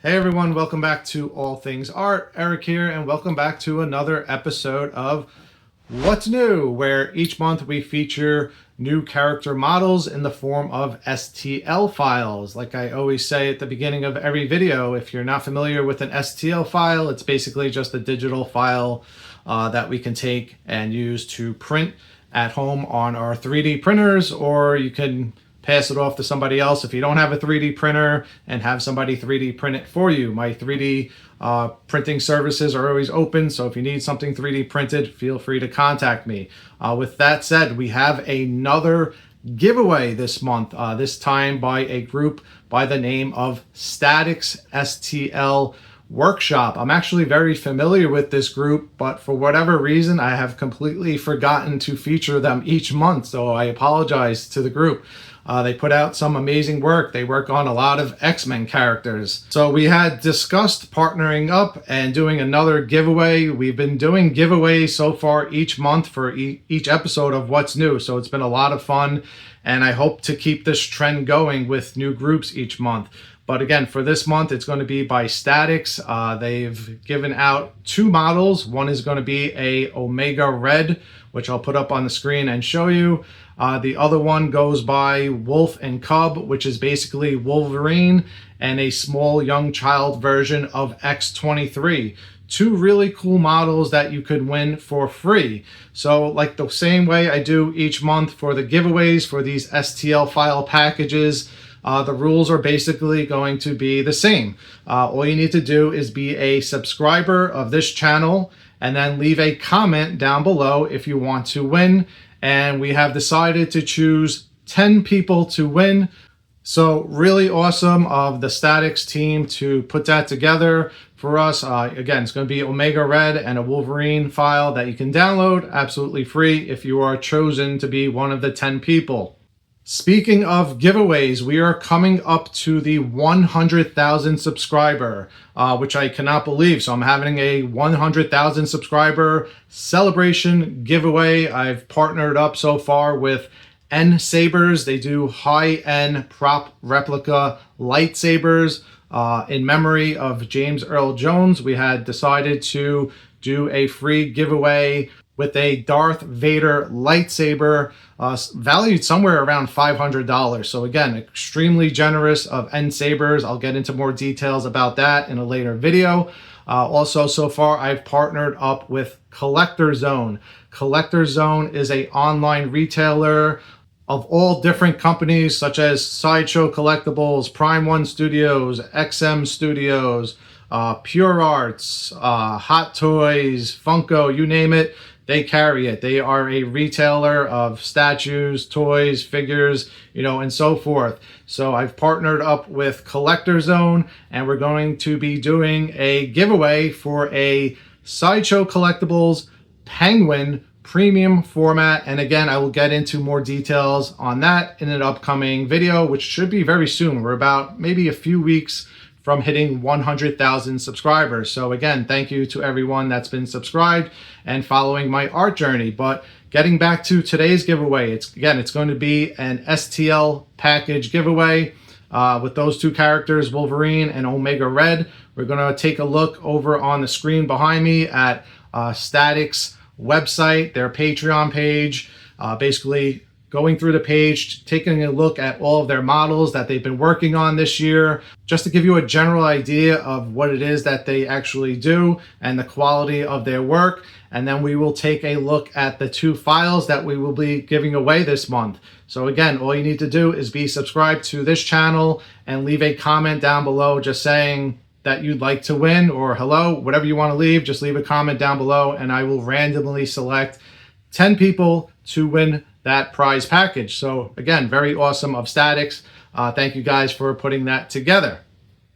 Hey everyone, welcome back to All Things Art. Eric here, and welcome back to another episode of What's New, where each month we feature new character models in the form of STL files. Like I always say at the beginning of every video, if you're not familiar with an STL file, it's basically just a digital file that we can take and use to print at home on our 3D printers, or you can pass it off to somebody else if you don't have a 3D printer and have somebody 3D print it for you. My 3D printing services are always open, so if you need something 3D printed, feel free to contact me. With that said, we have another giveaway this month, this time by a group by the name of STATIX STL Workshop. I'm actually very familiar with this group, but for whatever reason, I have completely forgotten to feature them each month, so I apologize to the group. They put out some amazing work. They work on a lot of X-Men characters. So we had discussed partnering up and doing another giveaway. We've been doing giveaways so far each month for each episode of What's New. So it's been a lot of fun, and I hope to keep this trend going with new groups each month. But again, for this month, it's going to be by Statics. They've given out two models. One is going to be a Omega Red, which I'll put up on the screen and show you. The other one goes by Wolf and Cub, which is basically Wolverine and a small young child version of X-23. Two really cool models that you could win for free. So like the same way I do each month for the giveaways for these STL file packages, the rules are basically going to be the same. All you need to do is be a subscriber of this channel and then leave a comment down below if you want to win. And we have decided to choose 10 people to win. So really awesome of the Statics team to put that together for us. Again, it's going to be Omega Red and a Wolverine file that you can download absolutely free if you are chosen to be one of the 10 people. Speaking of giveaways, we are coming up to the 100,000 subscriber, which I cannot believe. So I'm having a 100,000 subscriber celebration giveaway. I've partnered up so far with N-Sabers. They do high-end prop replica lightsabers. In memory of James Earl Jones, we had decided to do a free giveaway with a Darth Vader lightsaber valued somewhere around $500. So again, extremely generous of N-Sabers. I'll get into more details about that in a later video. Also, so far, I've partnered up with Collector Zone. Collector Zone is an online retailer of all different companies such as Sideshow Collectibles, Prime One Studios, XM Studios, Pure Arts, Hot Toys, Funko, you name it. They carry it. They are a retailer of statues, toys, figures, and so forth. So I've partnered up with Collector Zone, and we're going to be doing a giveaway for a Sideshow Collectibles Penguin premium format. And again, I will get into more details on that in an upcoming video, which should be very soon. We're about maybe a few weeks from hitting 100,000 subscribers. So again, thank you to everyone that's been subscribed and following my art journey. But getting back to today's giveaway, it's going to be an STL package giveaway with those two characters, Wolverine and Omega Red. We're going to take a look over on the screen behind me at Statics website, their Patreon page, basically going through the page, taking a look at all of their models that they've been working on this year, just to give you a general idea of what it is that they actually do and the quality of their work. And then we will take a look at the two files that we will be giving away this month. So again, all you need to do is be subscribed to this channel and leave a comment down below just saying that you'd like to win or hello, whatever you want to leave, just leave a comment down below and I will randomly select 10 people to win that prize package. So again, very awesome of Statics. Thank you guys for putting that together.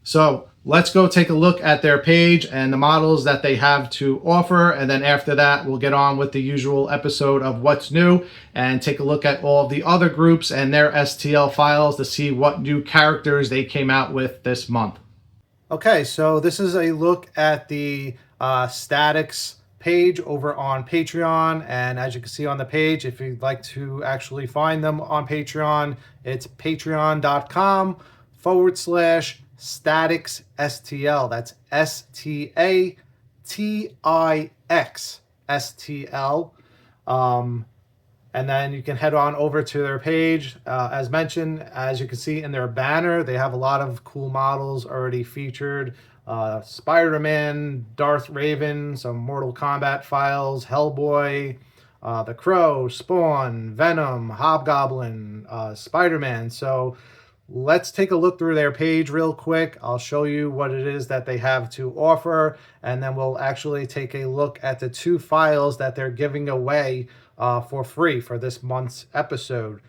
So let's go take a look at their page and the models that they have to offer. And then after that, we'll get on with the usual episode of What's New and take a look at all of the other groups and their STL files to see what new characters they came out with this month. Okay, so this is a look at the Statics page over on Patreon, and as you can see on the page, if you'd like to actually find them on Patreon, it's patreon.com/ Statics STL. That's STATIX STL. And then you can head on over to their page. As mentioned, as you can see in their banner, they have a lot of cool models already featured. Spider-Man, Darth Raven, some Mortal Kombat files, Hellboy, The Crow, Spawn, Venom, Hobgoblin, Spider-Man. So let's take a look through their page real quick. I'll show you what it is that they have to offer, and then we'll actually take a look at the 2 files that they're giving away for free for this month's episode.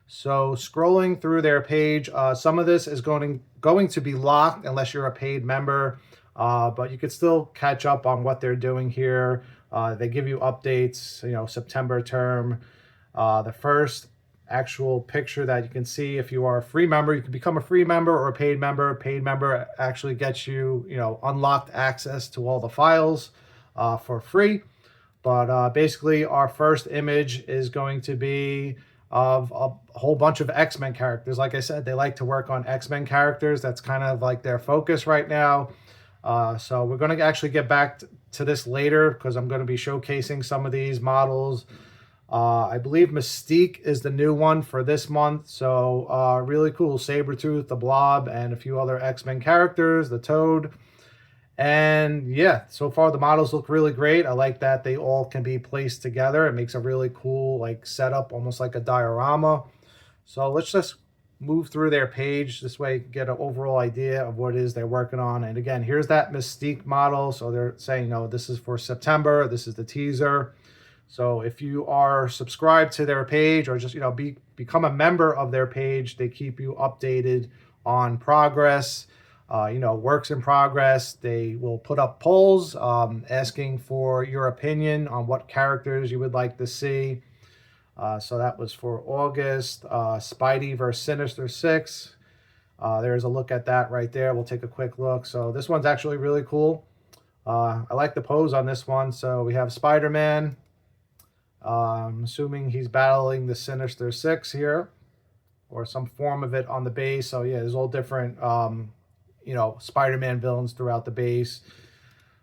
So scrolling through their page, some of this is going to be locked unless you're a paid member, but you could still catch up on what they're doing here. They give you updates, September term. The first actual picture that you can see, if you are a free member, you can become a free member or a paid member. Paid member actually gets you, unlocked access to all the files for free. But basically, our first image is going to be of a whole bunch of X-Men characters. Like I said, they like to work on X-Men characters. That's kind of like their focus right now. So we're going to actually get back to this later because I'm going to be showcasing some of these models. I believe Mystique is the new one for this month. So really cool. Sabretooth, the Blob, and a few other X-Men characters, the Toad. And yeah, so far the models look really great. I like that they all can be placed together. It makes a really cool setup, almost like a diorama. So let's just move through their page. This way you can get an overall idea of what it is they're working on. And again, here's that Mystique model. So they're saying, this is for September. This is the teaser. So if you are subscribed to their page or just, become a member of their page, they keep you updated on progress. Works in progress. They will put up polls asking for your opinion on what characters you would like to see. So that was for August. Spidey versus Sinister Six. There's a look at that right there. We'll take a quick look. So this one's actually really cool. I like the pose on this one. So we have Spider-Man. I'm assuming he's battling the Sinister Six here, or some form of it on the base. So yeah, there's all different Spider-Man villains throughout the base.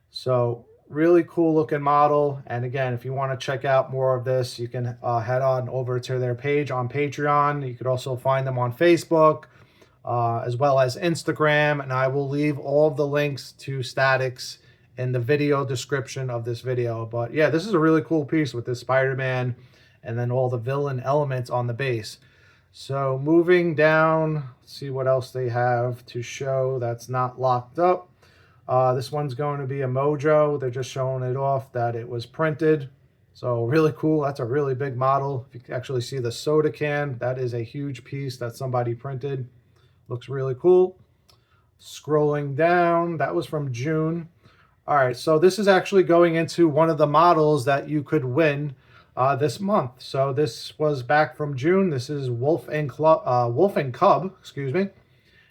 So really cool looking model. And again, if you want to check out more of this, you can head on over to their page on Patreon. You could also find them on Facebook, as well as Instagram. And I will leave all of the links to Statics in the video description of this video. But yeah, this is a really cool piece with this Spider-Man and then all the villain elements on the base. So moving down, see what else they have to show that's not locked up. This one's going to be a Mojo. They're just showing it off that it was printed. So really cool. That's a really big model. If you can actually see the soda can, that is a huge piece that somebody printed. Looks really cool. Scrolling down, that was from June. All right, so this is actually going into one of the models that you could win this month. So this was back from June. This is Wolf and Cub, excuse me.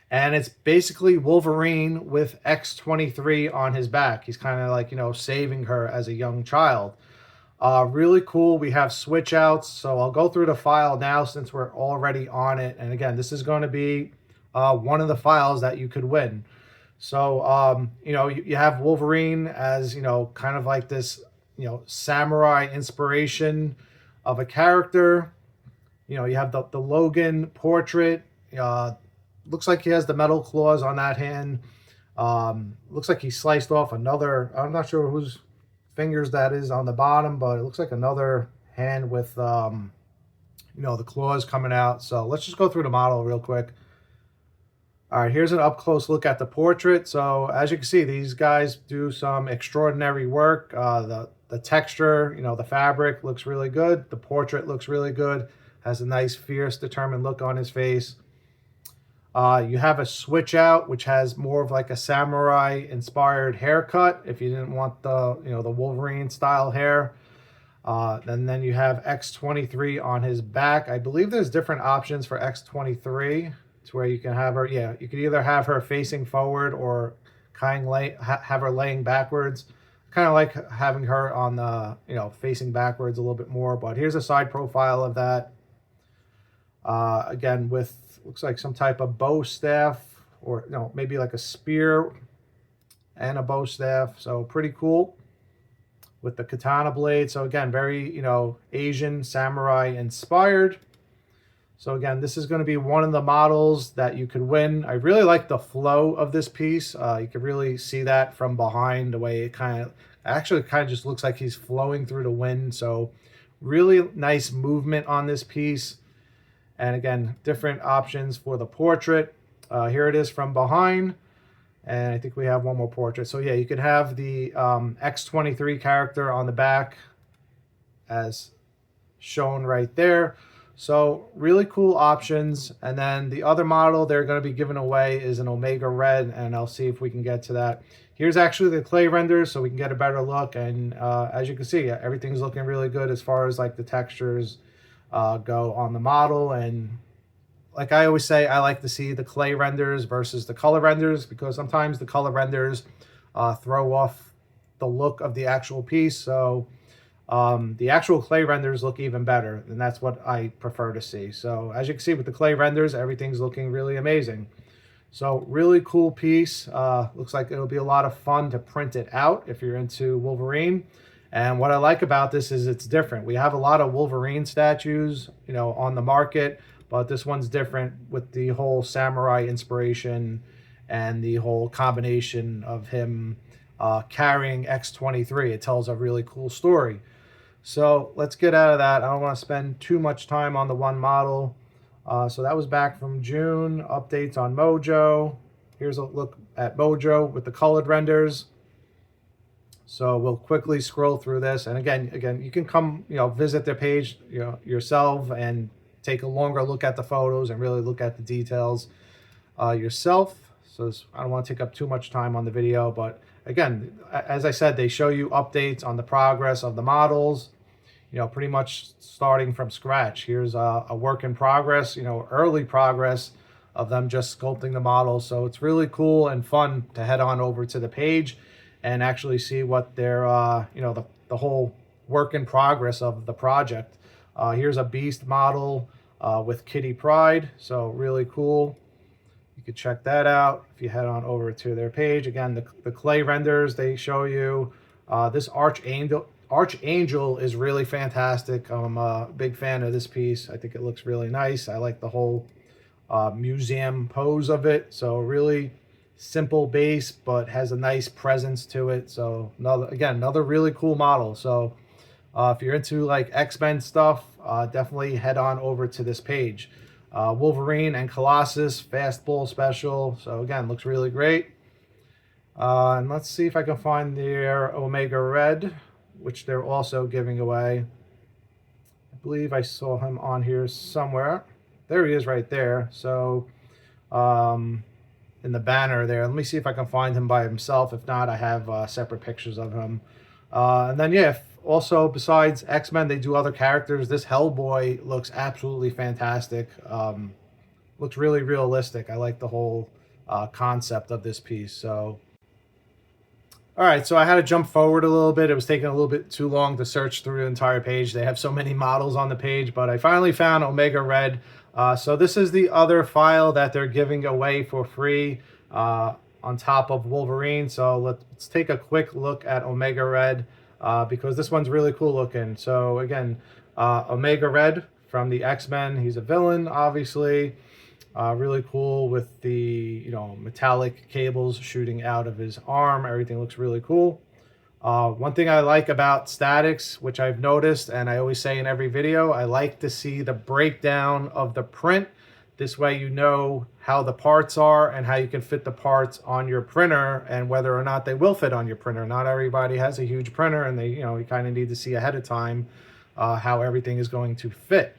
And it's basically Wolverine with X-23 on his back. He's kind of like, saving her as a young child. Really cool. We have switch outs. So I'll go through the file now since we're already on it. And again, this is going to be one of the files that you could win. So, you have Wolverine as, kind of like this, samurai inspiration of a character. You have the Logan portrait. Looks like he has the metal claws on that hand. Looks like he sliced off another, I'm not sure whose fingers that is on the bottom, but it looks like another hand with, the claws coming out. So let's just go through the model real quick. All right, here's an up-close look at the portrait. So as you can see, these guys do some extraordinary work. The texture, the fabric looks really good. The portrait looks really good. Has a nice, fierce, determined look on his face. You have a switch out, which has more of like a samurai-inspired haircut. If you didn't want the, the Wolverine-style hair. And then you have X-23 on his back. I believe there's different options for X-23. To where you can have her, you could either have her facing forward or have her laying backwards. Kind of like having her on the, facing backwards a little bit more. But here's a side profile of that. Again, with looks like some type of bow staff or maybe like a spear and a bow staff. So pretty cool with the katana blade. So again, very, Asian samurai inspired. So again, this is going to be one of the models that you could win. I really like the flow of this piece. You can really see that from behind, the way it kind of just looks like he's flowing through the wind. So really nice movement on this piece. And again, different options for the portrait. Here it is from behind. And I think we have one more portrait. So yeah, you could have the X23 character on the back as shown right there. So really cool options. And then the other model they're going to be giving away is an Omega Red, and I'll see if we can get to that. Here's actually the clay renders, so we can get a better look. And as you can see, everything's looking really good as far as like the textures go on the model. And like I always say, I like to see the clay renders versus the color renders, because sometimes the color renders throw off the look of the actual piece. So the actual clay renders look even better, and that's what I prefer to see. So as you can see with the clay renders, everything's looking really amazing. So really cool piece. Looks like it'll be a lot of fun to print it out if you're into Wolverine. And what I like about this is it's different. We have a lot of Wolverine statues, on the market, but this one's different with the whole samurai inspiration and the whole combination of him carrying X23. It tells a really cool story. So let's get out of that. I don't want to spend too much time on the one model. So that was back from June. Updates on Mojo. Here's a look at Mojo with the colored renders. So we'll quickly scroll through this. And again, you can come, visit their page, yourself, and take a longer look at the photos and really look at the details yourself. So I don't want to take up too much time on the video, but again, as I said, they show you updates on the progress of the models, pretty much starting from scratch. Here's a work in progress, early progress of them just sculpting the model. So it's really cool and fun to head on over to the page and actually see what their, the whole work in progress of the project. Here's a beast model with Kitty Pryde. So really cool. You could check that out if you head on over to their page. Again, the clay renders they show you. This Archangel is really fantastic. I'm a big fan of this piece. I think it looks really nice. I like the whole museum pose of it. So really simple base, but has a nice presence to it. So another really cool model. So if you're into like X-Men stuff, definitely head on over to this page. Wolverine and Colossus Fastball Special. So again, looks really great. And let's see if I can find their Omega Red, which they're also giving away. I believe I saw him on here somewhere. There he is right there. So in the banner there. Let me see if I can find him by himself. If not, I have separate pictures of him. And then yeah, also besides X-Men, they do other characters. This Hellboy looks absolutely fantastic. Looks really realistic. I like the whole concept of this piece. So all right, so I had to jump forward a little bit. It was taking a little bit too long to search through the entire page. They have so many models on the page, but I finally found Omega Red. So this is the other file that they're giving away for free on top of Wolverine. So let's take a quick look at Omega Red because this one's really cool looking. So again, Omega Red from the X-Men. He's a villain, obviously. Really cool with the metallic cables shooting out of his arm. Everything looks really cool. One thing I like about Statics, which I've noticed, and I always say in every video, I like to see the breakdown of the print. This way you know how the parts are and how you can fit the parts on your printer and whether or not they will fit on your printer. Not everybody has a huge printer, and they you kind of need to see ahead of time how everything is going to fit.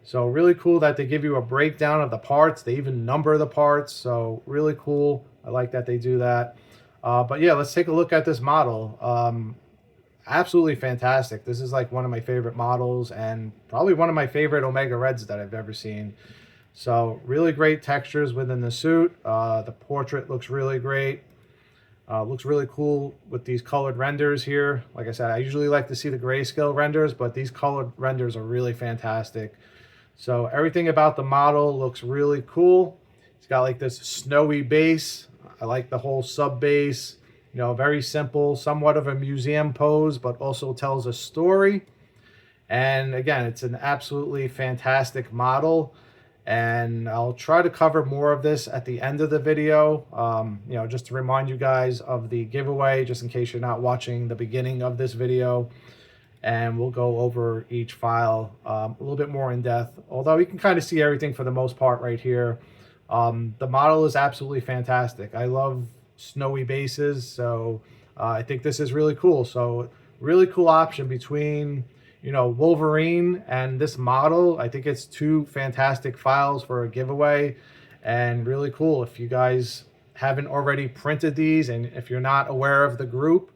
So really cool that they give you a breakdown of the parts. They even number the parts. So really cool. I like that they do that. But yeah, let's take a look at this model. Absolutely fantastic. This is like one of my favorite models and probably one of my favorite Omega Reds that I've ever seen. So really great textures within the suit. The portrait looks really great. Looks really cool with these colored renders here. Like I said, I usually like to see the grayscale renders, but these colored renders are really fantastic. So everything about the model looks really cool. It's got like this snowy base. I like the whole sub base. You know, very simple, somewhat of a museum pose, but also tells a story. And again, it's an absolutely fantastic model. And I'll try to cover more of this at the end of the video, you know, just to remind you guys of the giveaway, just in case you're not watching the beginning of this video. And we'll go over each file a little bit more in depth, although you can kind of see everything for the most part right here. The model is absolutely fantastic. I love snowy bases, so I think this is really cool. So really cool option between, you know, Wolverine and this model. I think it's two fantastic files for a giveaway, and really cool. If you guys haven't already printed these, and if you're not aware of the group,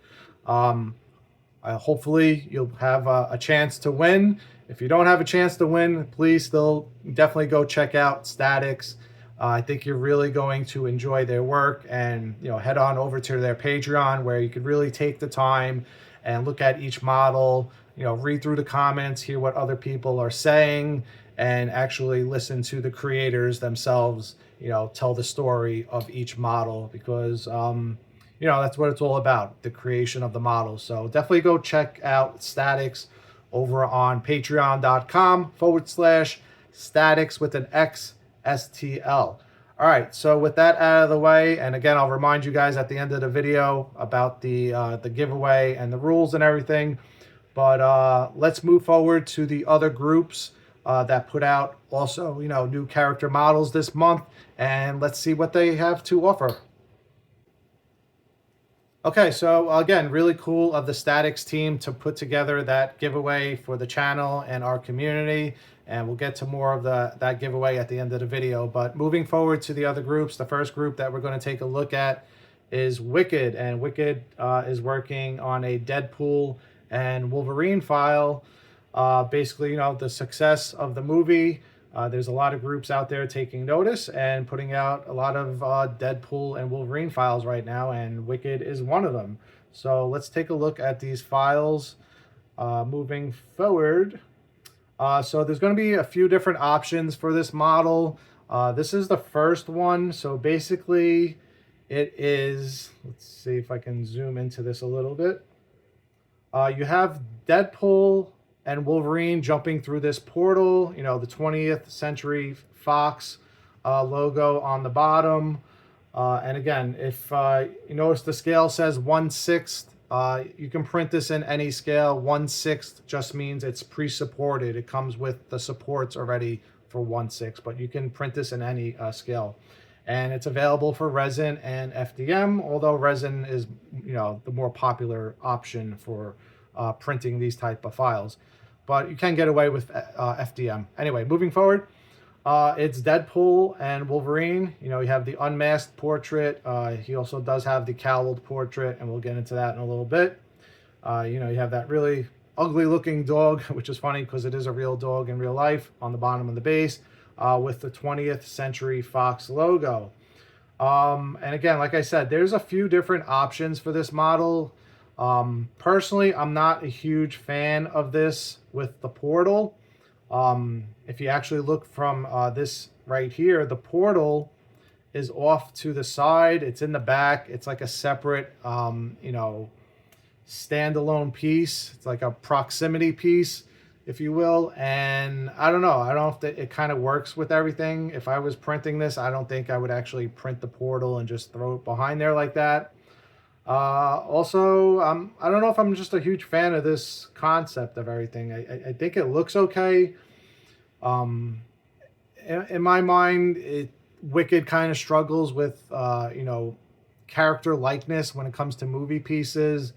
hopefully you'll have a chance to win. If you don't have a chance to win, please still definitely go check out Statics. I think you're really going to enjoy their work, and you know, head on over to their Patreon, where you could really take the time and look at each model, you know, read through the comments, hear what other people are saying, and actually listen to the creators themselves, you know, tell the story of each model, because you know, that's what it's all about, the creation of the model. So definitely go check out Statics over on patreon.com/Statics with an X STL. All right, so with that out of the way, and again, I'll remind you guys at the end of the video about the giveaway and the rules and everything. But let's move forward to the other groups that put out also, you know, new character models this month, and let's see what they have to offer. Okay, so again, really cool of the Statics team to put together that giveaway for the channel and our community, and we'll get to more of that giveaway at the end of the video. But moving forward to the other groups, the first group that we're going to take a look at is Wicked, and Wicked is working on a Deadpool and Wolverine file. Basically, you know, the success of the movie. There's a lot of groups out there taking notice and putting out a lot of Deadpool and Wolverine files right now, and Wicked is one of them. So let's take a look at these files moving forward. So there's going to be a few different options for this model. This is the first one. So basically it is, let's see if I can zoom into this a little bit. You have Deadpool and Wolverine jumping through this portal, you know, the 20th Century Fox logo on the bottom. And again, if you notice the scale says 1/6, you can print this in any scale. 1/6 just means it's pre-supported. It comes with the supports already for 1/6, but you can print this in any scale. And it's available for resin and FDM, although resin is, you know, the more popular option for printing these type of files. But you can get away with FDM. Anyway, moving forward, it's Deadpool and Wolverine. You know, you have the unmasked portrait. He also does have the cowled portrait, and we'll get into that in a little bit. You know, you have that really ugly looking dog, which is funny because it is a real dog in real life, on the bottom of the base, with the 20th Century Fox logo. And again, like I said, there's a few different options for this model. Personally, I'm not a huge fan of this with the portal. If you actually look from this right here, the portal is off to the side. It's in the back. It's like a separate, you know, standalone piece. It's like a proximity piece, if you will. And I don't know. I don't know if it kind of works with everything. If I was printing this, I don't think I would actually print the portal and just throw it behind there like that. Also, I don't know if I'm just a huge fan of this concept of everything. I think it looks okay. In my mind, Wicked kind of struggles with, you know, character likeness when it comes to movie pieces,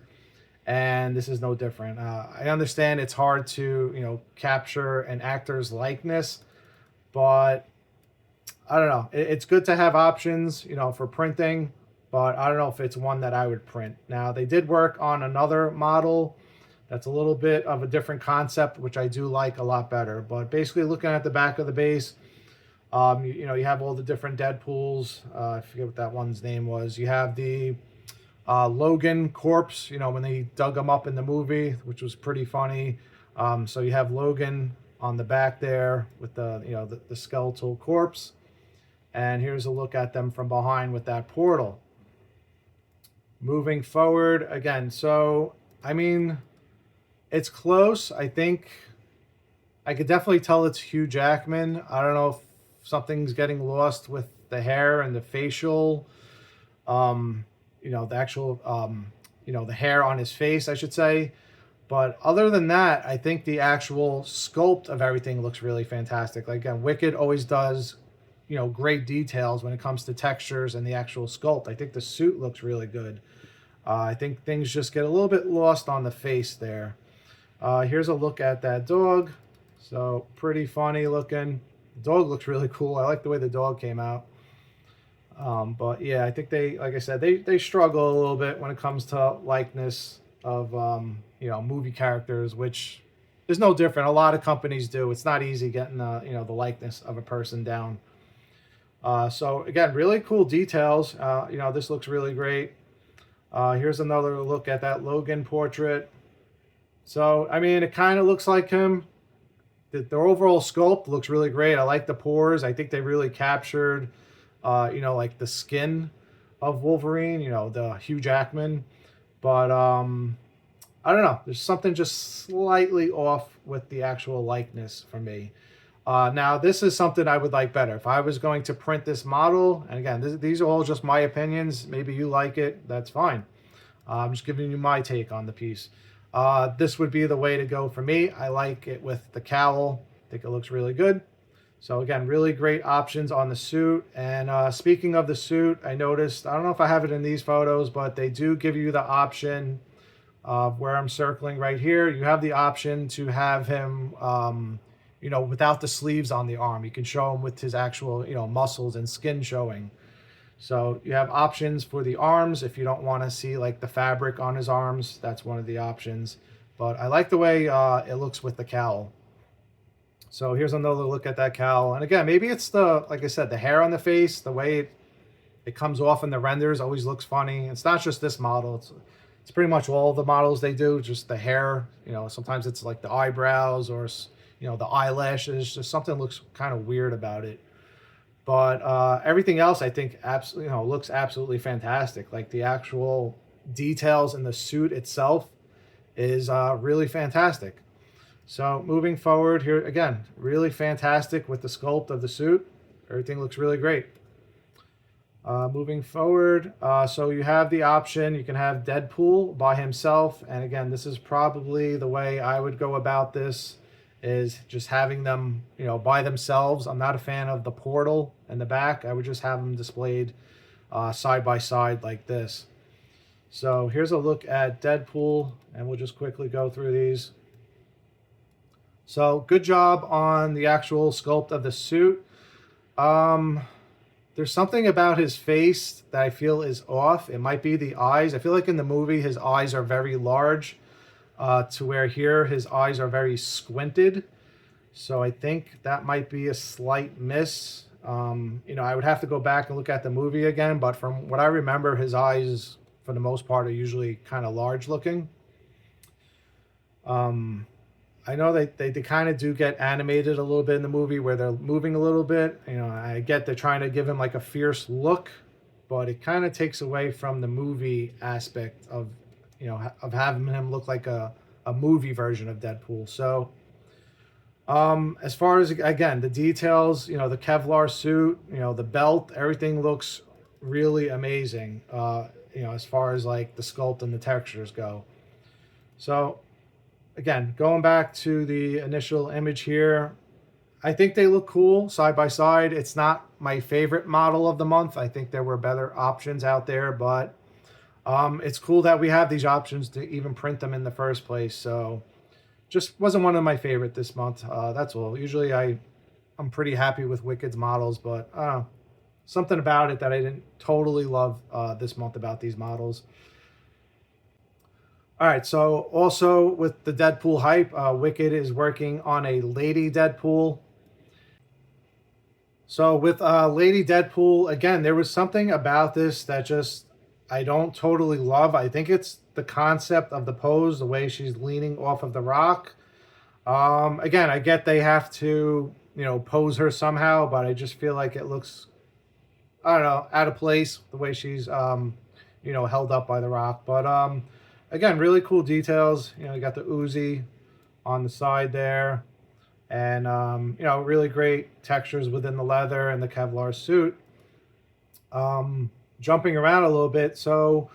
and this is no different. I understand it's hard to, you know, capture an actor's likeness, but I don't know. It's good to have options, you know, for printing. But I don't know if it's one that I would print. Now, they did work on another model that's a little bit of a different concept, which I do like a lot better. But basically, looking at the back of the base, you know, you have all the different Deadpools. I forget what that one's name was. You have the Logan corpse, you know, when they dug him up in the movie, which was pretty funny. So you have Logan on the back there with the, you know, the skeletal corpse. And here's a look at them from behind with that portal. Moving forward again, so I mean, it's close. I think I could definitely tell it's Hugh Jackman. I don't know if something's getting lost with the hair and the facial, the actual, the hair on his face, I should say. But other than that, I think the actual sculpt of everything looks really fantastic. Like, again, Wicked always does, great details when it comes to textures and the actual sculpt. I think the suit looks really good. I think things just get a little bit lost on the face there. Here's a look at that dog. So pretty funny looking. The dog looks really cool. I like the way the dog came out. But yeah, I think they, like I said, they struggle a little bit when it comes to likeness of, movie characters, which is no different. A lot of companies do. It's not easy getting, the likeness of a person down. So again, really cool details. This looks really great. Here's another look at that Logan portrait. So, I mean, it kind of looks like him. The overall sculpt looks really great. I like the pores. I think they really captured, like the skin of Wolverine, the Hugh Jackman. But I don't know. There's something just slightly off with the actual likeness for me. Now, this is something I would like better. If I was going to print this model, and again, these are all just my opinions. Maybe you like it. That's fine. I'm just giving you my take on the piece. This would be the way to go for me. I like it with the cowl. I think it looks really good. So again, really great options on the suit. And speaking of the suit, I noticed, I don't know if I have it in these photos, but they do give you the option of where I'm circling right here. You have the option to have him, without the sleeves on the arm. You can show him with his actual, muscles and skin showing. So you have options for the arms. If you don't want to see like the fabric on his arms, that's one of the options. But I like the way it looks with the cowl. So here's another look at that cowl. And again, maybe it's like I said, the hair on the face, the way it comes off in the renders always looks funny. It's not just this model. It's pretty much all the models they do, just the hair. Sometimes it's like the eyebrows or, the eyelashes. Just something looks kind of weird about it. But everything else, I think, absolutely, looks absolutely fantastic. Like the actual details in the suit itself is really fantastic. So moving forward here, again, really fantastic with the sculpt of the suit. Everything looks really great. Moving forward, so you have the option, you can have Deadpool by himself. And again, this is probably the way I would go about this, is just having them, by themselves. I'm not a fan of the portal in the back. I would just have them displayed side by side like this. So here's a look at Deadpool, and we'll just quickly go through these. So good job on the actual sculpt of the suit. There's something about his face that I feel is off. It might be the eyes. I feel like in the movie his eyes are very large. To where here his eyes are very squinted. So I think that might be a slight miss. I would have to go back and look at the movie again, but from what I remember, his eyes, for the most part, are usually kind of large looking. I know they kind of do get animated a little bit in the movie where they're moving a little bit. I get they're trying to give him like a fierce look, but it kind of takes away from the movie aspect of having him look like a movie version of Deadpool. So as far as, again, the details, the Kevlar suit, the belt, everything looks really amazing, as far as like the sculpt and the textures go. So again, going back to the initial image here, I think they look cool side by side. It's not my favorite model of the month. I think there were better options out there, but it's cool that we have these options to even print them in the first place. So just wasn't one of my favorite this month. That's all. Usually I'm pretty happy with Wicked's models, but something about it that I didn't totally love this month about these models. All right, so also with the Deadpool hype, Wicked is working on a Lady Deadpool. So with Lady Deadpool, again, there was something about this that just I don't totally love. I think it's the concept of the pose, the way she's leaning off of the rock. Again, I get they have to, pose her somehow, but I just feel like it looks I don't know, out of place the way she's you know, held up by the rock. But again, really cool details. You know, you got the Uzi on the side there, and you know, really great textures within the leather and the Kevlar suit. Jumping around a little bit, so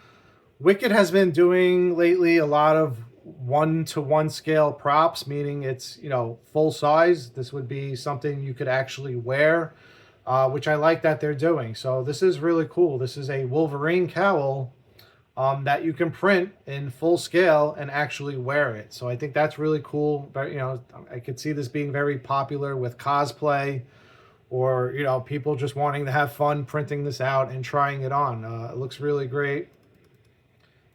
Wicked has been doing lately a lot of 1-to-1 scale props, meaning it's, you know, full size. This would be something you could actually wear, which I like that they're doing. So this is really cool. This is a Wolverine cowl that you can print in full scale and actually wear it. So I think that's really cool. But, you know, I could see this being very popular with cosplay, or, you know, people just wanting to have fun printing this out and trying it on. It looks really great.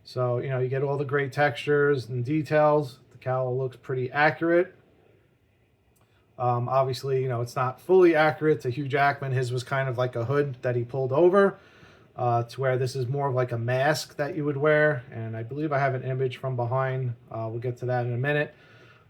So, you know, you get all the great textures and details. The cowl looks pretty accurate. Obviously, you know, it's not fully accurate to Hugh Jackman. His was kind of like a hood that he pulled over, to where this is more of like a mask that you would wear. And I believe I have an image from behind. We'll get to that in a minute.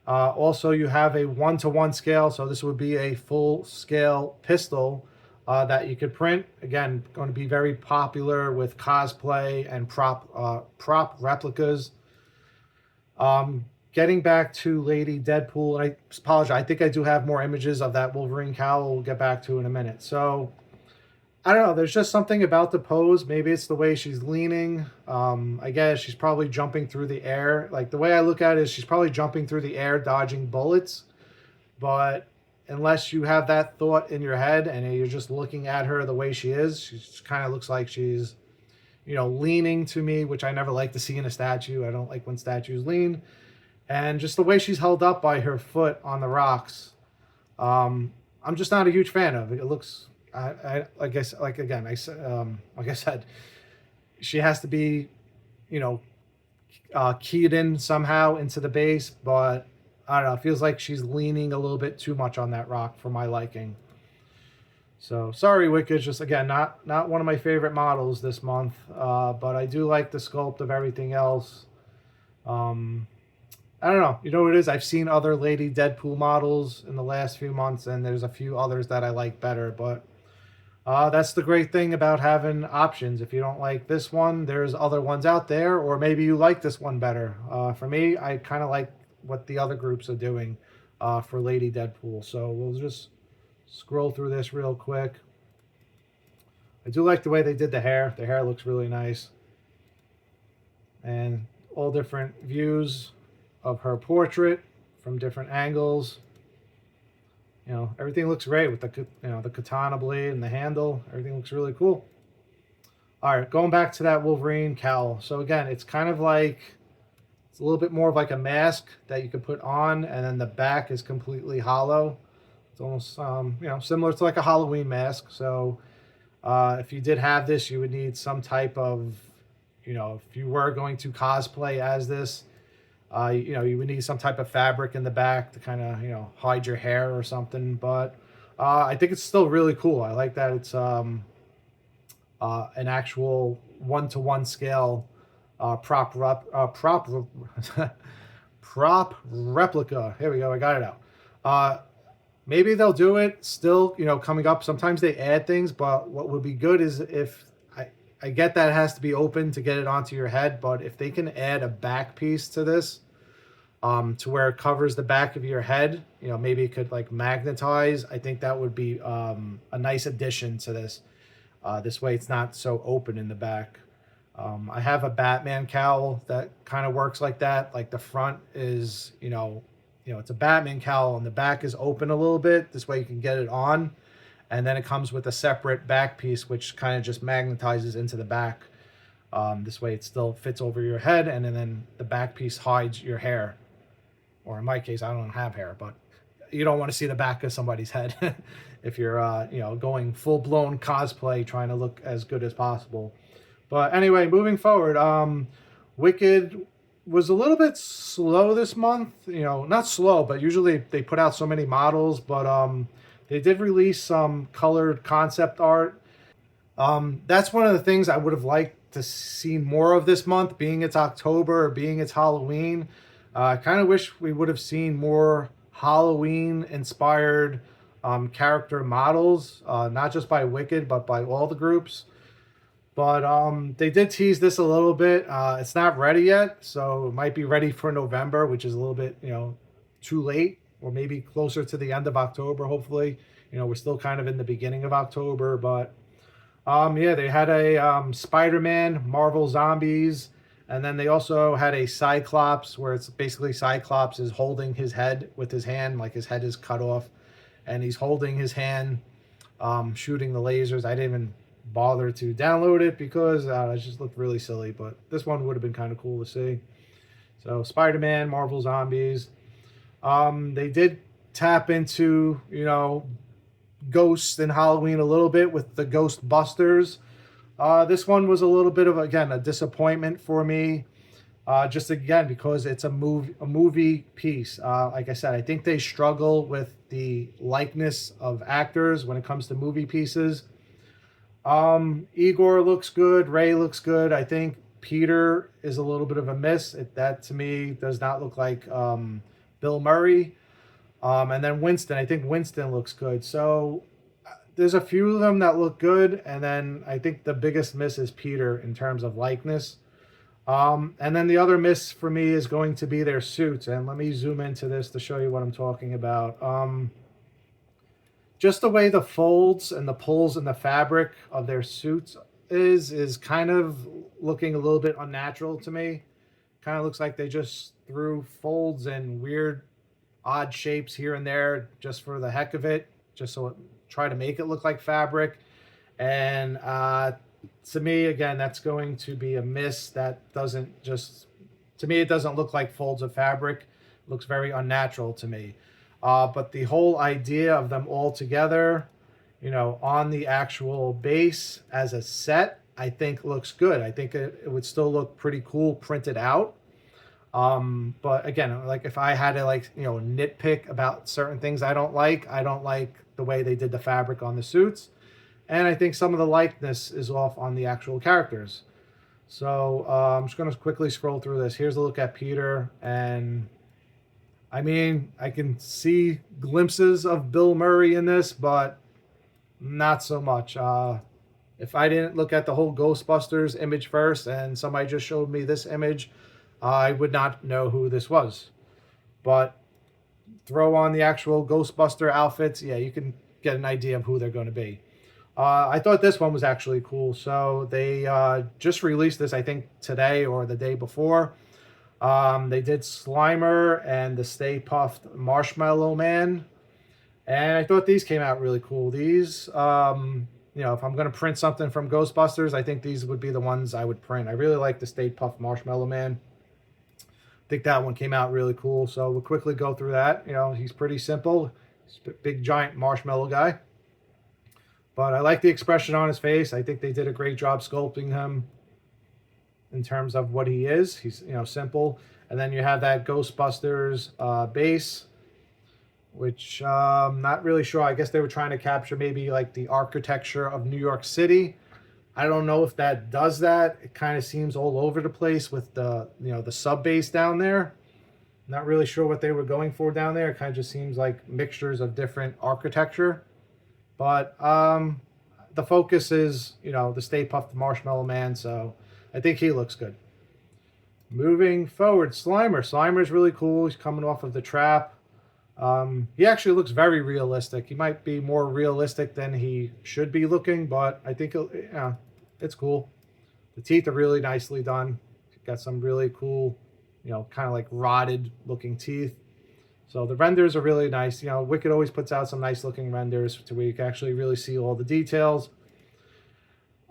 Also, you have a 1-to-1 scale, so this would be a full scale pistol that you could print. Again, going to be very popular with cosplay and prop replicas. Getting back to Lady Deadpool, I apologize, I think I do have more images of that Wolverine cowl we'll get back to in a minute. So, I don't know, there's just something about the pose. Maybe it's the way she's leaning. I guess she's probably jumping through the air. Like, the way I look at it is she's probably jumping through the air, dodging bullets. But unless you have that thought in your head and you're just looking at her the way she is, she kind of looks like she's, you know, leaning to me, which I never like to see in a statue. I don't like when statues lean. And just the way she's held up by her foot on the rocks, I'm just not a huge fan of it. It looks, I guess, like, again, like I said, she has to be, you know, keyed in somehow into the base, but I don't know, it feels like she's leaning a little bit too much on that rock for my liking. So sorry, Wicked, just again, not one of my favorite models this month, but I do like the sculpt of everything else. I don't know. You know what it is? I've seen other Lady Deadpool models in the last few months, and there's a few others that I like better. But that's the great thing about having options. If you don't like this one, there's other ones out there, or maybe you like this one better. For me, I kind of like what the other groups are doing for Lady Deadpool. So we'll just scroll through this real quick. I do like the way they did the hair. The hair looks really nice. And all different views of her portrait from different angles. You know, everything looks great with the, you know, the katana blade and the handle. Everything looks really cool. All right, going back to that Wolverine cowl. So again, it's kind of like, it's a little bit more of like a mask that you can put on, and then the back is completely hollow. It's almost, you know, similar to like a Halloween mask. So if you did have this, you would need some type of, you know, if you were going to cosplay as this, you know, you would need some type of fabric in the back to kind of, you know, hide your hair or something. But I think it's still really cool. I like that it's an actual 1-to-1 scale prop replica. Here we go. I got it out. Maybe they'll do it still, you know, coming up. Sometimes they add things, but what would be good is if I get that it has to be open to get it onto your head, but if they can add a back piece to this, to where it covers the back of your head, you know, maybe it could like magnetize. I think that would be a nice addition to this. This way it's not so open in the back. I have a Batman cowl that kind of works like that. Like the front is, you know, it's a Batman cowl and the back is open a little bit. This way you can get it on. And then it comes with a separate back piece, which kind of just magnetizes into the back. This way it still fits over your head, and then the back piece hides your hair. Or in my case, I don't have hair, but you don't want to see the back of somebody's head if you're, you know, going full-blown cosplay, trying to look as good as possible. But anyway, moving forward, Wicked was a little bit slow this month. You know, not slow, but usually they put out so many models, but they did release some colored concept art. That's one of the things I would have liked to see more of this month, being it's October, being it's Halloween. I kind of wish we would have seen more Halloween-inspired character models, not just by Wicked, but by all the groups. But they did tease this a little bit. It's not ready yet, so it might be ready for November, which is a little bit, too late, or maybe closer to the end of October, hopefully. We're still kind of in the beginning of October, but yeah, they had a Spider-Man, Marvel Zombies, and then they also had a Cyclops, where it's basically Cyclops is holding his head with his hand, like his head is cut off, and he's holding his hand, shooting the lasers. I didn't even bother to download it because it just looked really silly, but this one would have been kind of cool to see. So Spider-Man, Marvel Zombies. They did tap into, ghosts and Halloween a little bit with the Ghostbusters. This one was a little bit of, again, a disappointment for me. Just again, because it's a movie piece. Like I said, I think they struggle with the likeness of actors when it comes to movie pieces. Igor looks good. Ray looks good. I think Peter is a little bit of a miss. That to me does not look like Bill Murray. And then Winston. I think Winston looks good. So there's a few of them that look good. And then I think the biggest miss is Peter in terms of likeness. And then the other miss for me is going to be their suits. And let me zoom into this to show you what I'm talking about. Just the way the folds and the pulls in the fabric of their suits is kind of looking a little bit unnatural to me. Kind of looks like they just threw folds and weird, odd shapes here and there just for the heck of it, just so it try to make it look like fabric. And to me, again, that's going to be a miss. That doesn't just, to me, it doesn't look like folds of fabric. It looks very unnatural to me. But the whole idea of them all together, on the actual base as a set, I think looks good. I think it would still look pretty cool printed out. But again, like if I had to nitpick about certain things I don't like the way they did the fabric on the suits. And I think some of the likeness is off on the actual characters. So I'm just going to quickly scroll through this. Here's a look at Peter. And I mean, I can see glimpses of Bill Murray in this, but not so much. If I didn't look at the whole Ghostbusters image first and somebody just showed me this image, I would not know who this was. But throw on the actual Ghostbuster outfits, yeah, you can get an idea of who they're going to be. I thought this one was actually cool. So they just released this, I think, today or the day before. They did Slimer and the Stay Puft Marshmallow Man. And I thought these came out really cool. These, if I'm going to print something from Ghostbusters, I think these would be the ones I would print. I really like the Stay Puft Marshmallow Man. I think that one came out really cool. So we'll quickly go through that. He's pretty simple. He's a big, giant marshmallow guy. But I like the expression on his face. I think they did a great job sculpting him in terms of what he is. He's, simple. And then you have that Ghostbusters base, which I'm not really sure. I guess they were trying to capture maybe like the architecture of New York City. I don't know if that does that. It kind of seems all over the place with the, the sub base down there. Not really sure what they were going for down there. It kind of just seems like mixtures of different architecture. But the focus is, the Stay Puft Marshmallow Man. So I think he looks good. Moving forward, Slimer. Slimer's really cool. He's coming off of the trap. He actually looks very realistic. He might be more realistic than he should be looking, but I think it's cool. The teeth are really nicely done. Got some really cool, kind of like rotted looking teeth. So the renders are really nice. Wicked always puts out some nice looking renders to where you can actually really see all the details.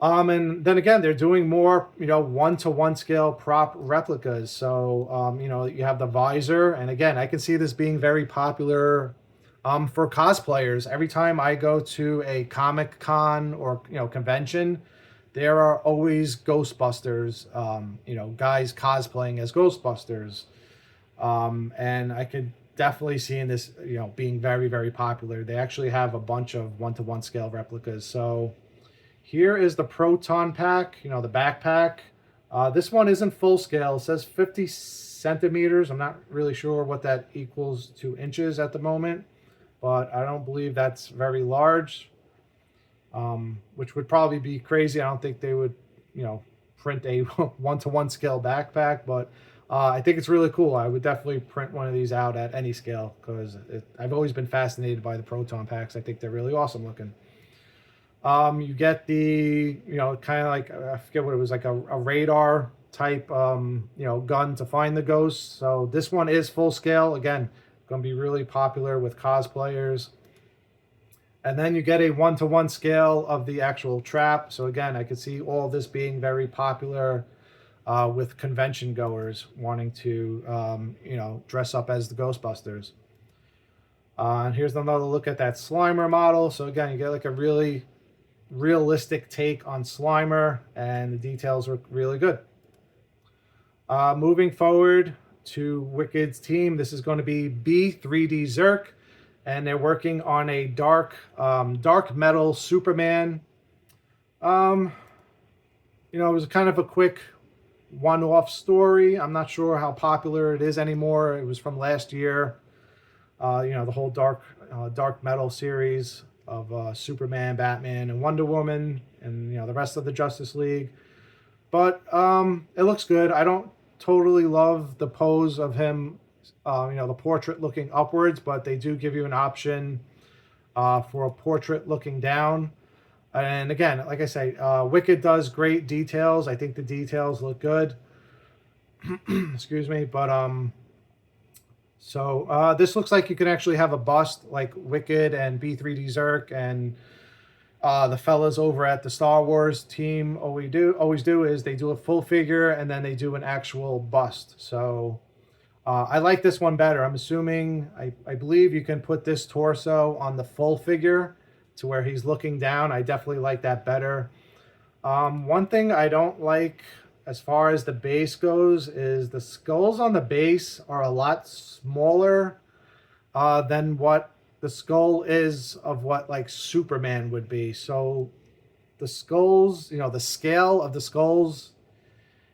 And then again, they're doing more, 1-to-1 scale prop replicas. So, you have the visor. And again, I can see this being very popular for cosplayers. Every time I go to a Comic Con or, convention, there are always Ghostbusters, guys cosplaying as Ghostbusters. And I could definitely see this, being very, very popular. They actually have a bunch of 1-to-1 scale replicas. So here is the Proton Pack, the backpack. This one isn't full scale. It says 50 centimeters. I'm not really sure what that equals to inches at the moment. but I don't believe that's very large, which would probably be crazy. I don't think they would, you know, print a one-to-one scale backpack, but I think it's really cool. I would definitely print one of these out at any scale because I've always been fascinated by the proton packs. I think they're really awesome looking. You get the, you know, kind of like, I forget what it was, like a radar type, you know, gun to find the ghosts. So this one is full scale. Again, going to be really popular with cosplayers. And then you get a one-to-one scale of the actual trap. So again, I could see all this being very popular with convention goers wanting to, you know, dress up as the Ghostbusters. And here's another look at that Slimer model. So again, you get like a really realistic take on Slimer, and the details are really good. Moving forward to Wicked's team, this is going to be B3D Zerk, and they're working on a dark metal Superman. You know, it was kind of a quick one-off story. I'm not sure how popular it is anymore. It was from last year. You know, the whole dark metal series of Superman, Batman, and Wonder Woman, and, you know, the rest of the Justice League. But it looks good. I don't totally love the pose of him, you know, the portrait looking upwards, but they do give you an option for a portrait looking down. And again, like I say, Wicked does great details. I think the details look good. Excuse me. But so this looks like you can actually have a bust like Wicked and B3D Zerk and the fellas over at the Star Wars team always do is they do a full figure and then they do an actual bust. So I like this one better. I'm assuming, I believe you can put this torso on the full figure to where he's looking down. I definitely like that better. One thing I don't like as far as the base goes is the skulls on the base are a lot smaller than what the skull is of what like Superman would be. So the skulls, you know, the scale of the skulls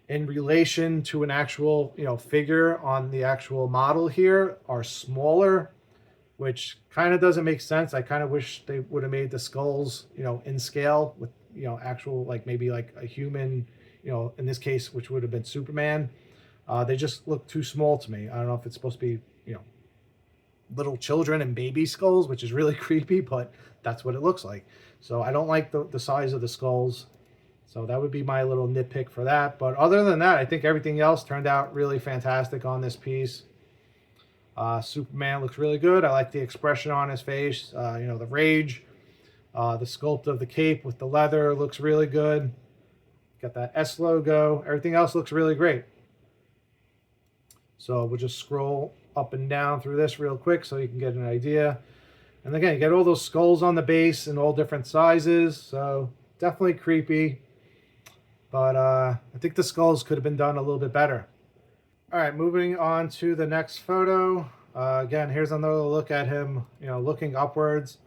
in relation to an actual, you know, figure on the actual model here are smaller, which kind of doesn't make sense. I kind of wish they would have made the skulls, you know, in scale with, you know, actual, like maybe like a human, you know, in this case, which would have been Superman. They just look too small to me. I don't know if it's supposed to be, you know, little children and baby skulls, which is really creepy, but that's what it looks like. So I don't like the size of the skulls. So that would be my little nitpick for that. But other than that, I think everything else turned out really fantastic on this piece. Superman looks really good. I like the expression on his face, you know, the rage. The sculpt of the cape with the leather looks really good. Got that S logo. Everything else looks really great. So we'll just scroll up and down through this real quick so you can get an idea. And again, you get all those skulls on the base in all different sizes. So definitely creepy. But I think the skulls could have been done a little bit better. All right, moving on to the next photo. Again, here's another look at him, you know, looking upwards.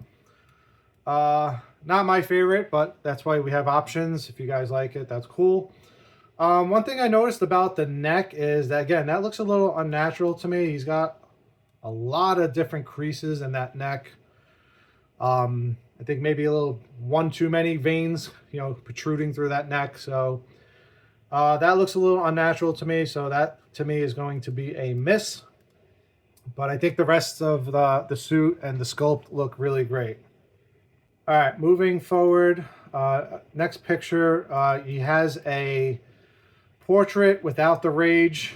Not my favorite, but that's why we have options. If you guys like it, that's cool. One thing I noticed about the neck is that, again, that looks a little unnatural to me. He's got a lot of different creases in that neck. I think maybe a little one too many veins, you know, protruding through that neck. So that looks a little unnatural to me. So that, to me, is going to be a miss. But I think the rest of the suit and the sculpt look really great. All right, moving forward. Next picture, he has a portrait without the rage.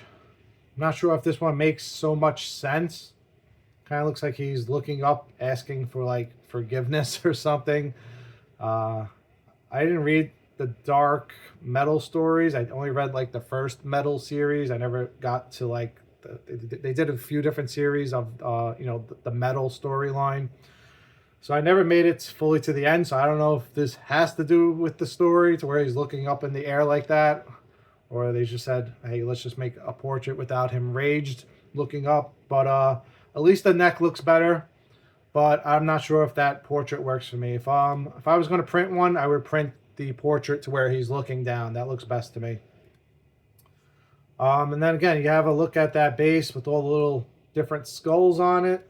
I'm not sure if this one makes so much sense. Kind of looks like he's looking up, asking for like forgiveness or something. I didn't read the dark metal stories. I only read like the first metal series. I never got to like they did a few different series of you know, the metal storyline. So I never made it fully to the end. So I don't know if this has to do with the story to where he's looking up in the air like that, or they just said, hey, let's just make a portrait without him raged looking up. But at least the neck looks better. But I'm not sure if that portrait works for me. If I was going to print one, I would print the portrait to where he's looking down. That looks best to me. And then again, you have a look at that base with all the little different skulls on it.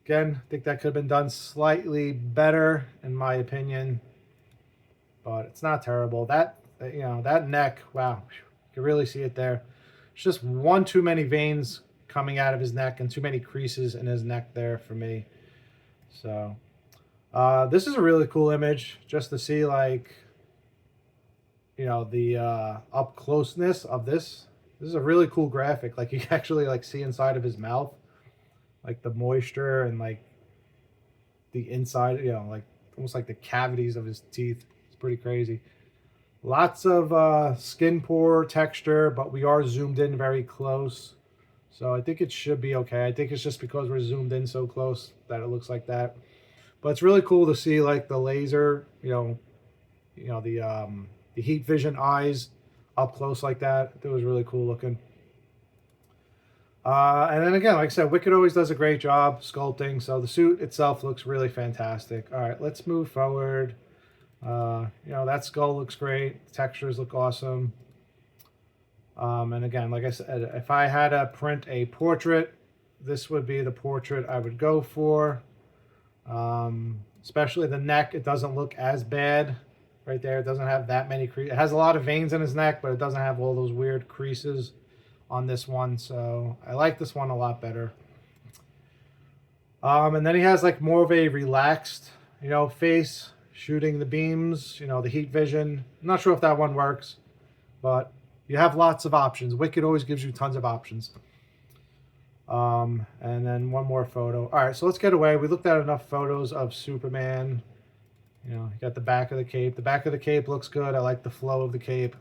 Again, I think that could have been done slightly better, in my opinion, but it's not terrible. That, you know, that neck, wow, you can really see it there. It's just one too many veins coming out of his neck and too many creases in his neck there for me. So this is a really cool image just to see, like, you know, the up closeness of this. This is a really cool graphic. Like, you can actually like see inside of his mouth, like the moisture and like the inside, you know, like almost like the cavities of his teeth. It's pretty crazy. Lots of skin pore texture, but we are zoomed in very close. So I think it should be okay. I think it's just because we're zoomed in so close that it looks like that. But it's really cool to see like the laser, you know, the heat vision eyes up close like that. It was really cool looking. And then again, like I said, Wicked always does a great job sculpting. So the suit itself looks really fantastic. All right, let's move forward. You know, that skull looks great. The textures look awesome. And again, like I said, if I had to print a portrait, this would be the portrait I would go for. Especially the neck, it doesn't look as bad right there. It doesn't have that many creases. It has a lot of veins in his neck, but it doesn't have all those weird creases on this one. So I like this one a lot better. And then he has like more of a relaxed, you know, face, shooting the beams, you know, the heat vision. I'm not sure if that one works, but you have lots of options. Wicked always gives you tons of options. And then one more photo. All right, so let's get away. We looked at enough photos of Superman. You know, you got the back of the cape. The back of the cape looks good. I like the flow of the cape.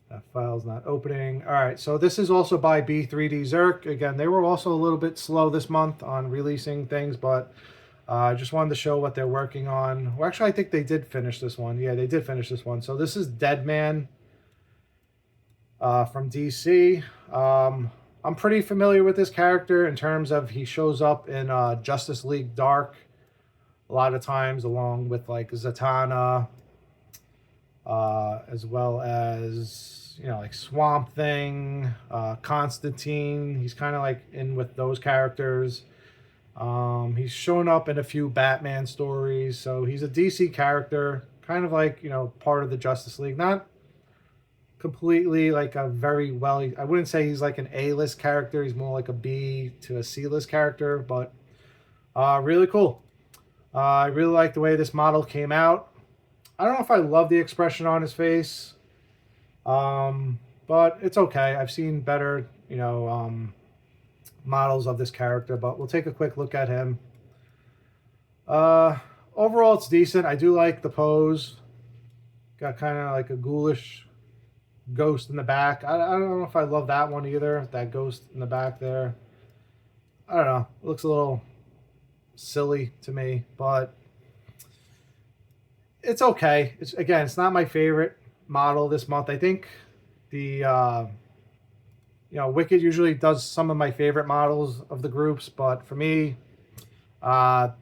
That file's not opening. All right, so this is also by B3D Zerk. Again, they were also a little bit slow this month on releasing things, but I just wanted to show what they're working on. Well, actually, I think they did finish this one. Yeah, they did finish this one. So this is Deadman from DC. I'm pretty familiar with this character in terms of he shows up in Justice League Dark a lot of times, along with like Zatanna, as well as, you know, like Swamp Thing, Constantine. He's kind of like in with those characters. He's shown up in a few Batman stories, so he's a DC character, kind of like, you know, part of the Justice League. Not completely like a very well, I wouldn't say he's like an A-list character. He's more like a B to a C-list character, but really cool. I really like the way this model came out. I don't know if I love the expression on his face, but it's okay. I've seen better, you know, models of this character, but we'll take a quick look at him. Overall, it's decent. I do like the pose. Got kind of like a ghoulish ghost in the back. I don't know if I love that one either. That ghost in the back there. I don't know. It looks a little silly to me, but it's okay. It's not my favorite model this month. I think the you know, Wicked usually does some of my favorite models of the groups, but for me, I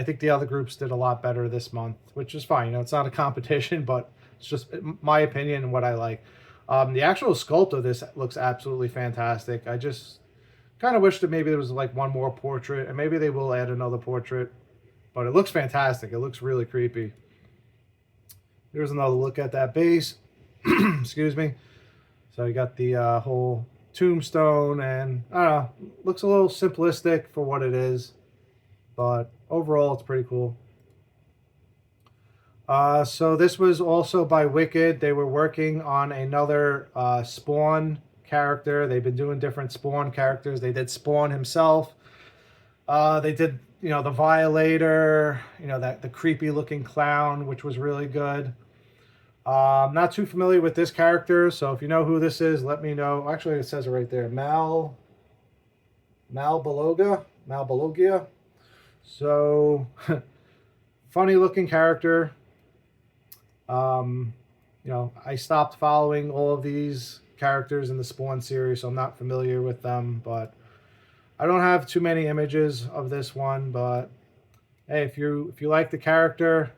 think the other groups did a lot better this month, which is fine. You know, it's not a competition, but it's just my opinion and what I like. The actual sculpt of this looks absolutely fantastic. I just kind of wish that maybe there was like one more portrait, and maybe they will add another portrait, but it looks fantastic. It looks really creepy. Here's another look at that base. Excuse me. So you got the whole tombstone, and I don't know, looks a little simplistic for what it is, but overall it's pretty cool. So this was also by Wicked. They were working on another Spawn character. They've been doing different Spawn characters. They did Spawn himself. They did, you know, the Violator, you know, the creepy looking clown, which was really good. I'm not too familiar with this character, so if you know who this is, let me know. Actually, it says it right there. Malbolgia. So, funny looking character. You know, I stopped following all of these characters in the Spawn series, so I'm not familiar with them, but I don't have too many images of this one. But hey, if you like the character,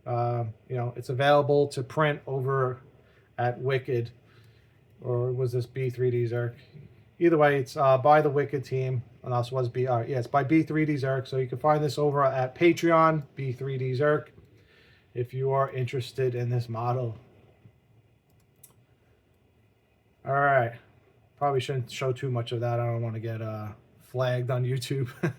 you know, it's available to print over at Wicked, or was this B3D Zerk? Either way, it's by the Wicked team. And this was yeah, it's by B3D Zerk. So you can find this over at Patreon, B3D Zerk, if you are interested in this model. All right. Probably shouldn't show too much of that. I don't want to get flagged on YouTube. All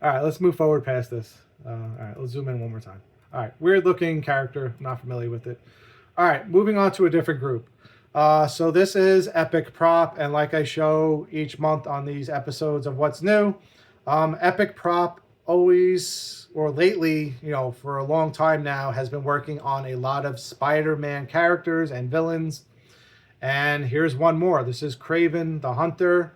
right, let's move forward past this. All right, let's zoom in one more time. All right, weird looking character, not familiar with it. All right, moving on to a different group. So this is Epic Prop, and like I show each month on these episodes of What's New, Epic Prop always, or lately, you know, for a long time now, has been working on a lot of Spider-Man characters and villains. And here's one more. This is Kraven the Hunter.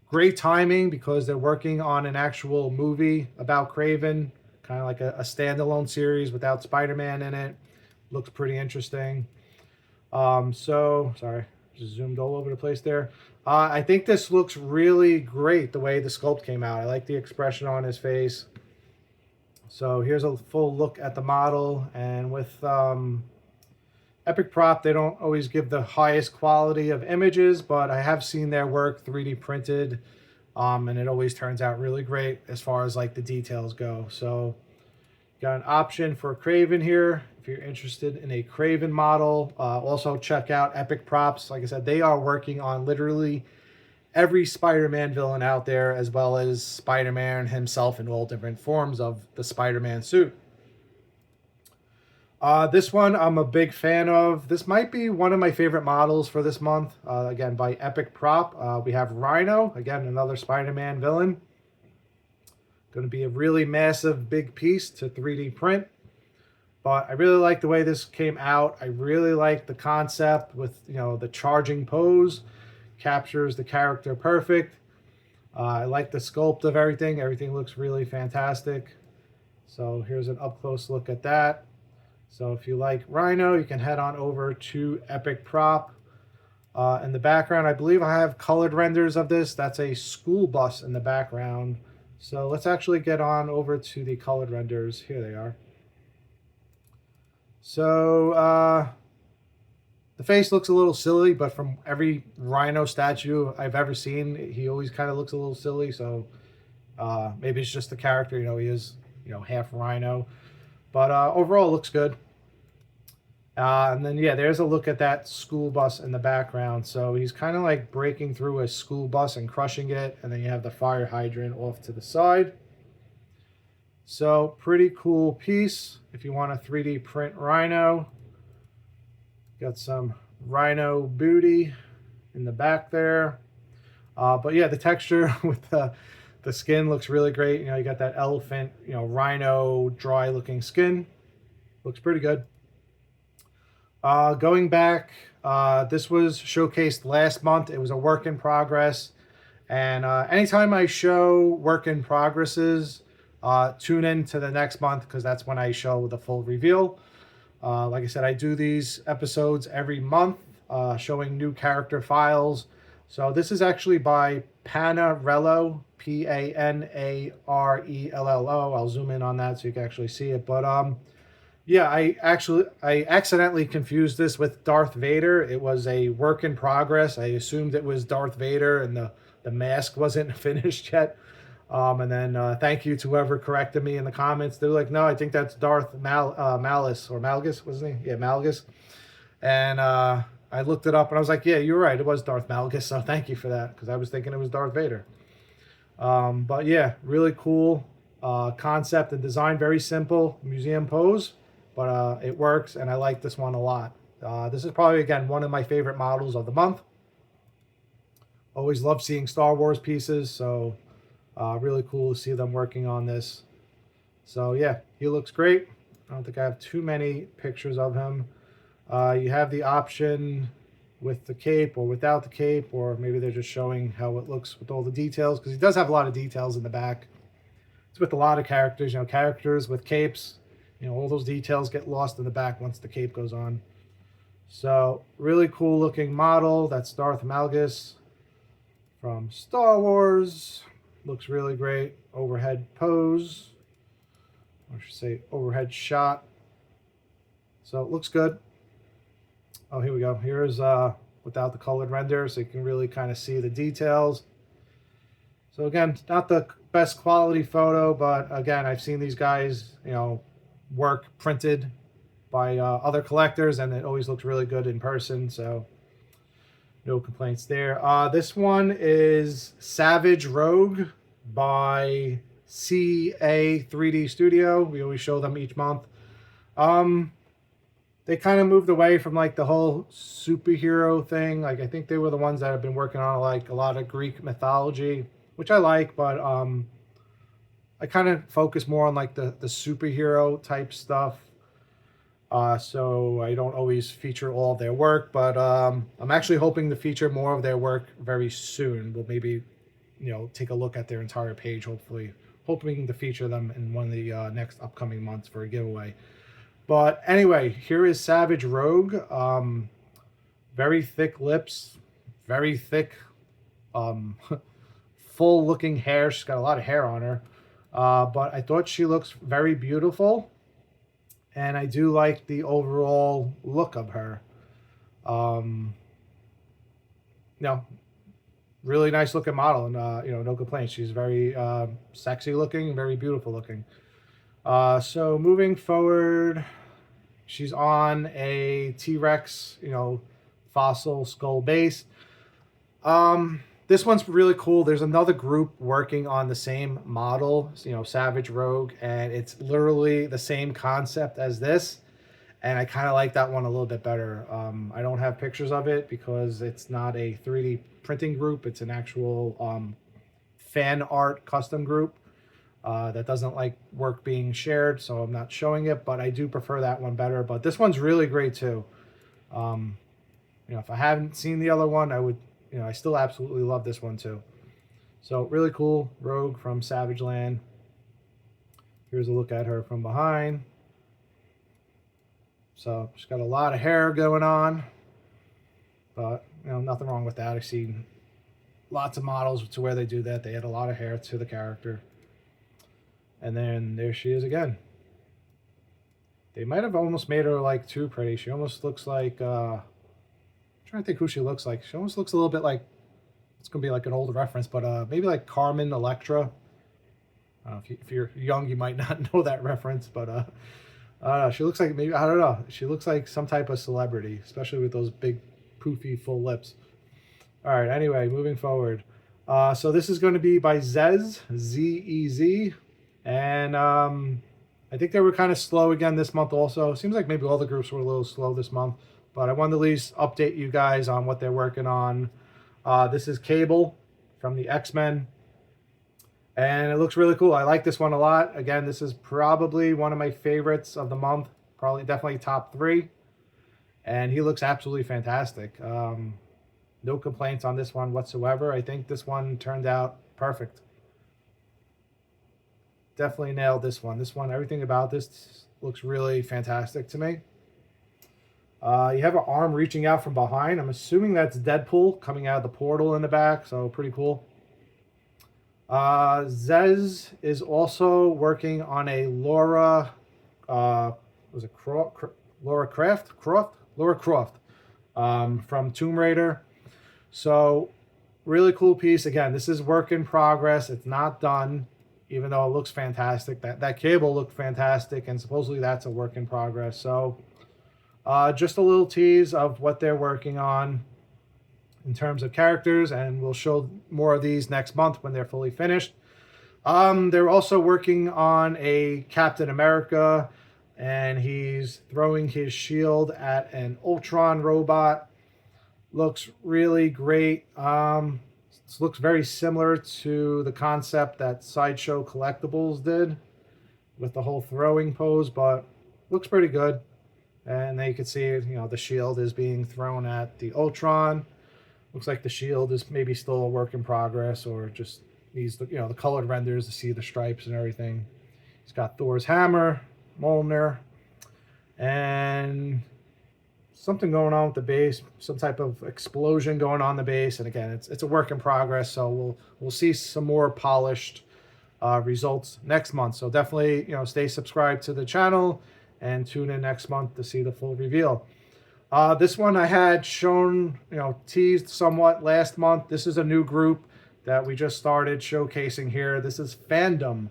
Great timing because they're working on an actual movie about Kraven, kind of like a standalone series without Spider-Man in it. Looks pretty interesting. So, sorry, just zoomed all over the place there. I think this looks really great the way the sculpt came out. I like the expression on his face. So here's a full look at the model, and with Epic Prop, they don't always give the highest quality of images, but I have seen their work 3D printed, and it always turns out really great as far as like the details go. So got an option for Kraven here if you're interested in a Kraven model. Also check out Epic Props. Like I said, they are working on literally every Spider-Man villain out there, as well as Spider-Man himself in all different forms of the Spider-Man suit. This one I'm a big fan of. This might be one of my favorite models for this month. Again, by Epic Prop. We have Rhino, again, another Spider-Man villain. Going to be a really massive, big piece to 3D print. But I really like the way this came out. I really like the concept with, you know, the charging pose. Captures the character perfect. I like the sculpt of everything. Everything looks really fantastic. So here's an up-close look at that. So if you like Rhino, you can head on over to Epic Prop. In the background, I believe I have colored renders of this. That's a school bus in the background. So let's actually get on over to the colored renders. Here they are. So the face looks a little silly, but from every Rhino statue I've ever seen, he always kind of looks a little silly. So maybe it's just the character, you know, he is, you know, half Rhino. But overall, it looks good. And then, yeah, there's a look at that school bus in the background. So he's kind of like breaking through a school bus and crushing it. And then you have the fire hydrant off to the side. So pretty cool piece if you want a 3D print Rhino. Got some Rhino booty in the back there. But yeah, the texture with the skin looks really great. You know, you got that elephant, you know, Rhino dry looking skin. Looks pretty good. Going back, this was showcased last month. It was a work in progress. And anytime I show work in progresses, tune in to the next month because that's when I show the full reveal. Like I said, I do these episodes every month, showing new character files. So this is actually by Panarello, Panarello. I'll zoom in on that so you can actually see it. But yeah, I accidentally confused this with Darth Vader. It was a work in progress. I assumed it was Darth Vader and the mask wasn't finished yet. And then thank you to whoever corrected me in the comments. They're like, no, I think that's Darth Malice or Malgus, wasn't he? Yeah, Malgus. And I looked it up and I was like, yeah, you're right. It was Darth Malgus. So thank you for that because I was thinking it was Darth Vader. But yeah, really cool concept and design. Very simple museum pose, but it works. And I like this one a lot. This is probably, again, one of my favorite models of the month. Always love seeing Star Wars pieces. So really cool to see them working on this. So yeah, he looks great. I don't think I have too many pictures of him. You have the option with the cape or without the cape, or maybe they're just showing how it looks with all the details, because he does have a lot of details in the back. It's with a lot of characters, you know, characters with capes, you know, all those details get lost in the back once the cape goes on. So really cool looking model. That's Darth Malgus from Star Wars. Looks really great. Overhead pose, or I should say overhead shot. So it looks good. Oh, here we go. Here's without the colored render, so you can really kind of see the details. So again, not the best quality photo, but again, I've seen these guys, you know, work printed by other collectors, and it always looks really good in person. So no complaints there. This one is Savage Rogue by CA3D Studio. We always show them each month. They kind of moved away from like the whole superhero thing. Like I think they were the ones that have been working on like a lot of Greek mythology, which I like, but I kind of focus more on like the superhero type stuff. So I don't always feature all of their work, but I'm actually hoping to feature more of their work very soon. We'll maybe, you know, take a look at their entire page, hopefully. Hoping to feature them in one of the next upcoming months for a giveaway. But anyway, here is Savage Rogue. Very thick lips, very thick, full looking hair. She's got a lot of hair on her. But I thought she looks very beautiful. And I do like the overall look of her. You know, really nice looking model, and you know, no complaints. She's very sexy looking, very beautiful looking. So moving forward, she's on a T-Rex, you know, fossil skull base. This one's really cool. There's another group working on the same model, you know, Savage Rogue, and it's literally the same concept as this. And I kind of like that one a little bit better. I don't have pictures of it because it's not a 3D printing group. It's an actual fan art custom group that doesn't like work being shared, so I'm not showing it, but I do prefer that one better. But this one's really great too. You know, if I haven't seen the other one, I would, you know, I still absolutely love this one too. So really cool Rogue from Savage Land. Here's a look at her from behind. So she's got a lot of hair going on, but you know, nothing wrong with that. I've seen lots of models to where they do that. They add a lot of hair to the character. And then there she is again. They might have almost made her like too pretty. She almost looks like I'm trying to think who she looks like. She almost looks a little bit like, it's gonna be like an old reference, but maybe like Carmen Electra. I don't know if you're young, you might not know that reference, but I don't know. She looks like, maybe, I don't know. She looks like some type of celebrity, especially with those big, poofy, full lips. All right, anyway, moving forward. So this is going to be by Zez, Z-E-Z. And I think they were kind of slow again this month also. Seems like maybe all the groups were a little slow this month. But I wanted to at least update you guys on what they're working on. This is Cable from the X-Men. And it looks really cool. I like this one a lot. Again, this is probably one of my favorites of the month. Probably definitely top 3. And he looks absolutely fantastic. No complaints on this one whatsoever. I think this one turned out perfect. Definitely nailed this one. This one, everything about this looks really fantastic to me. You have an arm reaching out from behind. I'm assuming that's Deadpool coming out of the portal in the back. So pretty cool. Zez is also working on a Laura, was it Laura Croft from Tomb Raider. So really cool piece. Again, this is work in progress. It's not done, even though it looks fantastic. That cable looked fantastic, and supposedly that's a work in progress. So just a little tease of what they're working on in terms of characters, and we'll show more of these next month when they're fully finished. They're also working on a Captain America, and he's throwing his shield at an Ultron robot. Looks really great. This looks very similar to the concept that Sideshow Collectibles did with the whole throwing pose, but looks pretty good. And then you can see, you know, the shield is being thrown at the Ultron. Looks like the shield is maybe still a work in progress, or just needs the, you know, the colored renders to see the stripes and everything. He's got Thor's hammer, Mjolnir, and something going on with the base, some type of explosion going on the base. And again, it's a work in progress, so we'll see some more polished results next month. So definitely, you know, stay subscribed to the channel and tune in next month to see the full reveal. This one I had shown, you know, teased somewhat last month. This is a new group that we just started showcasing here. This is Fandom,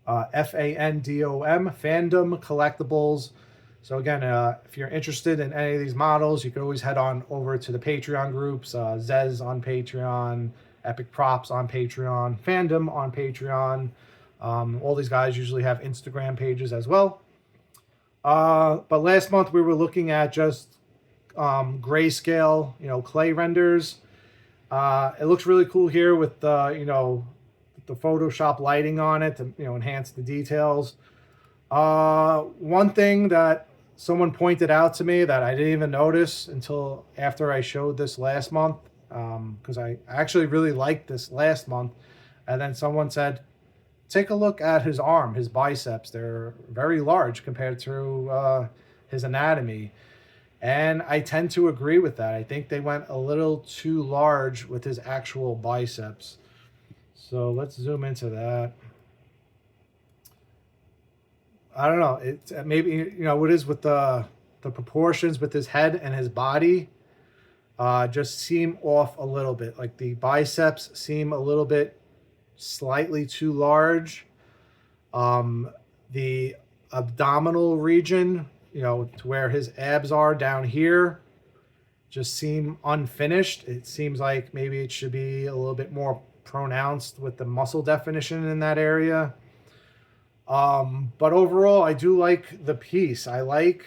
Fandom, Fandom Collectibles. So again, if you're interested in any of these models, you can always head on over to the Patreon groups, Zez on Patreon, Epic Props on Patreon, Fandom on Patreon. All these guys usually have Instagram pages as well. But last month we were looking at just grayscale, clay renders. It looks really cool here with the, the Photoshop lighting on it to, enhance the details. One thing that someone pointed out to me that I didn't even notice until after I showed this last month, because I actually really liked this last month, and then someone said, take a look at his arm, his biceps. They're very large compared to his anatomy. And I tend to agree with that. I think they went a little too large with his actual biceps. So let's zoom into that. I don't know. It's maybe, what is with the proportions with his head and his body just seem off a little bit. Like the biceps seem a little bit slightly too large. The abdominal region, to where his abs are down here, just seem unfinished. It seems like maybe it should be a little bit more pronounced with the muscle definition in that area. But overall, I do like the piece. I like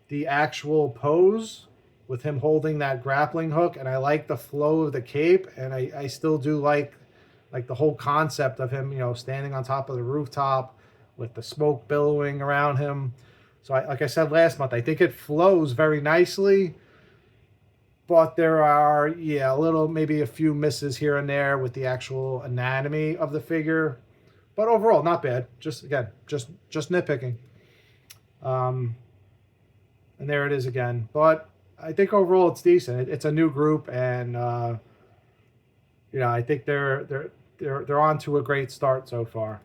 the actual pose with him holding that grappling hook, and I like the flow of the cape, and I still do like the whole concept of him, standing on top of the rooftop with the smoke billowing around him. So like I said last month, I think it flows very nicely, but there are, maybe a few misses here and there with the actual anatomy of the figure. But overall, not bad. Just nitpicking. And there it is again. But I think overall it's decent. It's a new group, and I think they're on to a great start so far.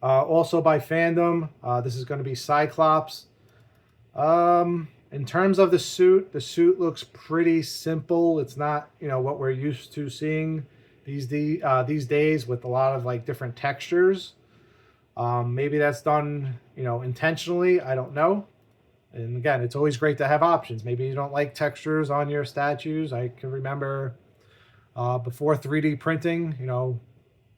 Also by Fandom, this is going to be Cyclops. In terms of the suit looks pretty simple. It's not what we're used to seeing these days with a lot of different textures. Maybe that's done intentionally. I don't know. And again, it's always great to have options. Maybe you don't like textures on your statues. I can remember before 3D printing,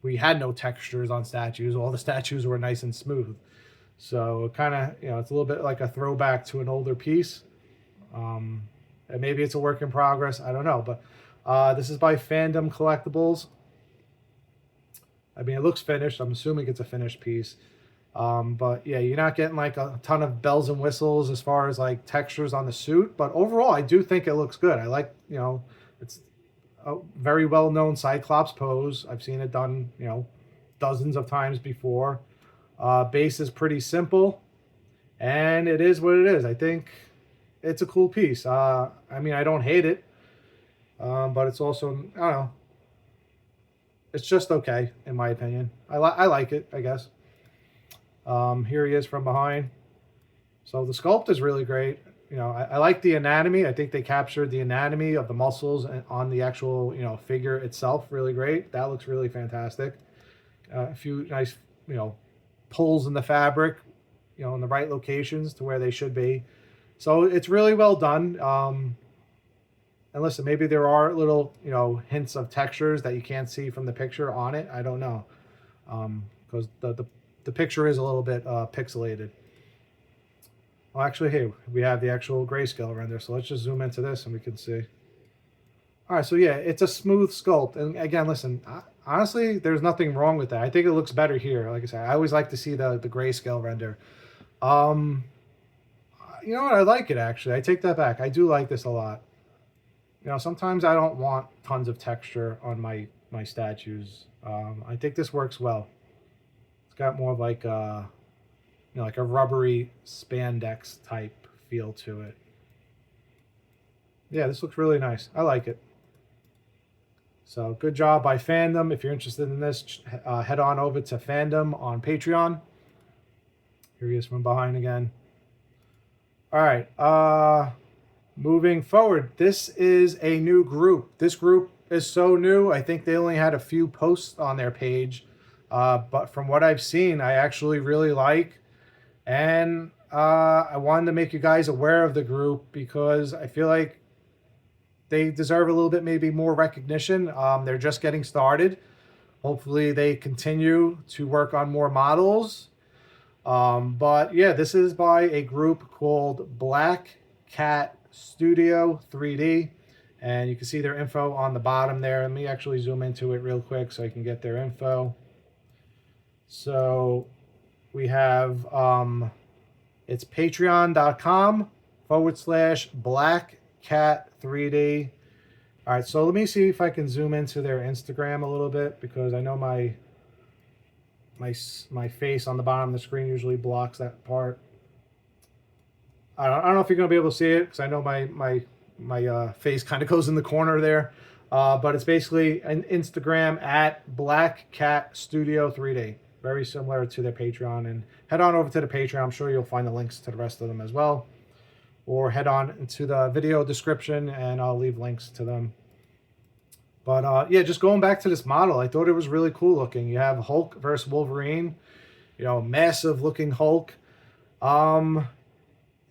we had no textures on statues. All the statues were nice and smooth. So kind of, it's a little bit like a throwback to an older piece. And maybe it's a work in progress. I don't know. But this is by Fandom Collectibles. I mean, it looks finished. I'm assuming it's a finished piece. But yeah, you're not getting a ton of bells and whistles as far as textures on the suit. But overall, I do think it looks good. I like, it's a very well-known Cyclops pose. I've seen it done, dozens of times before. Base is pretty simple, and it is what it is. I think it's a cool piece. I mean, I don't hate it, but it's also, I don't know, it's just okay, in my opinion. I like it, I guess. Here he is from behind. So the sculpt is really great. I like the anatomy. I think they captured the anatomy of the muscles on the actual, figure itself really great. That looks really fantastic. A few nice, pulls in the fabric, in the right locations to where they should be. So it's really well done. And listen, maybe there are little, hints of textures that you can't see from the picture on it. I don't know. Because the picture is a little bit pixelated. Well, actually, hey, we have the actual grayscale render, so let's just zoom into this and we can see. All right, so yeah, it's a smooth sculpt. And again, listen, honestly, there's nothing wrong with that. I think it looks better here. Like I said, I always like to see the grayscale render. You know what? I like it, actually. I take that back. I do like this a lot. Sometimes I don't want tons of texture on my statues. I think this works well. It's got more of like a rubbery spandex type feel to it. Yeah, this looks really nice. I like it. So good job by Fandom. If you're interested in this, head on over to Fandom on Patreon. Here he is from behind again. All right. Moving forward, this is a new group. This group is so new. I think they only had a few posts on their page. But from what I've seen, I actually really like. And I wanted to make you guys aware of the group because I feel like they deserve a little bit maybe more recognition. They're just getting started. Hopefully they continue to work on more models. But yeah, this is by a group called Black Cat Studio 3D. And you can see their info on the bottom there. Let me actually zoom into it real quick so I can get their info. So we have, it's patreon.com/blackcat3D. All right, so let me see if I can zoom into their Instagram a little bit because I know my face on the bottom of the screen usually blocks that part. I don't know if you're going to be able to see it because I know my face kind of goes in the corner there. But it's basically an Instagram at Black Cat Studio 3D. Very similar to their Patreon. And head on over to the Patreon. I'm sure you'll find the links to the rest of them as well. Or head on into the video description and I'll leave links to them. But yeah, just going back to this model, I thought it was really cool looking. You have Hulk versus Wolverine. You know, massive looking Hulk. And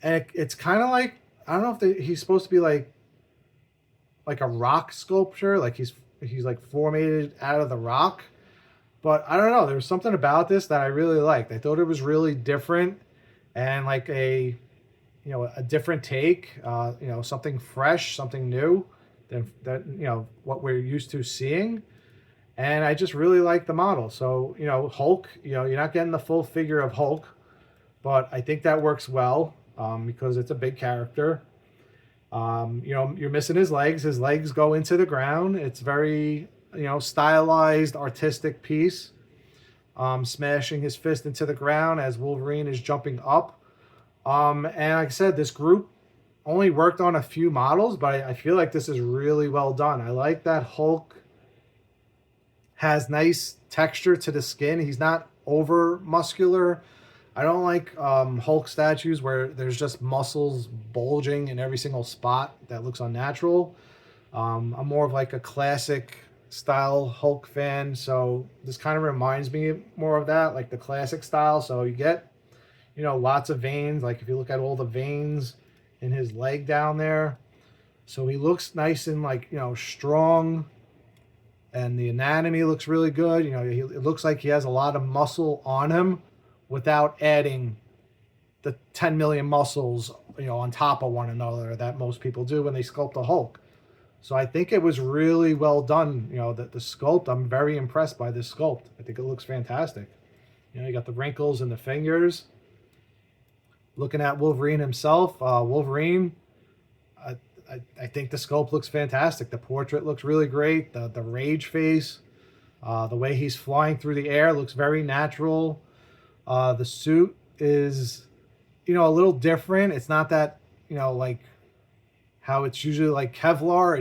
it's kind of like, I don't know if he's supposed to be like a rock sculpture. Like he's like formatted out of the rock. But I don't know. There was something about this that I really liked. I thought it was really different and like a different take. Something fresh, something new than what we're used to seeing. And I just really like the model. So Hulk. You're not getting the full figure of Hulk, but I think that works well because it's a big character. You're missing his legs. His legs go into the ground. It's very stylized, artistic piece. Smashing his fist into the ground as Wolverine is jumping up. And like I said, this group only worked on a few models, but I feel like this is really well done. I like that Hulk has nice texture to the skin. He's not over muscular. I don't like Hulk statues where there's just muscles bulging in every single spot that looks unnatural. I'm more of like a classic style Hulk fan, so this kind of reminds me more of that, like the classic style. So you get lots of veins. Like if you look at all the veins in his leg down there, so he looks nice and like strong, and the anatomy looks really good. It looks like he has a lot of muscle on him without adding the 10 million muscles on top of one another that most people do when they sculpt a Hulk. So I think it was really well done. The sculpt, I'm very impressed by this sculpt. I think it looks fantastic. You got the wrinkles in the fingers. Looking at Wolverine himself, Wolverine, I think the sculpt looks fantastic. The portrait looks really great. The rage face, the way he's flying through the air looks very natural. The suit is, a little different. It's not that, like how it's usually like Kevlar.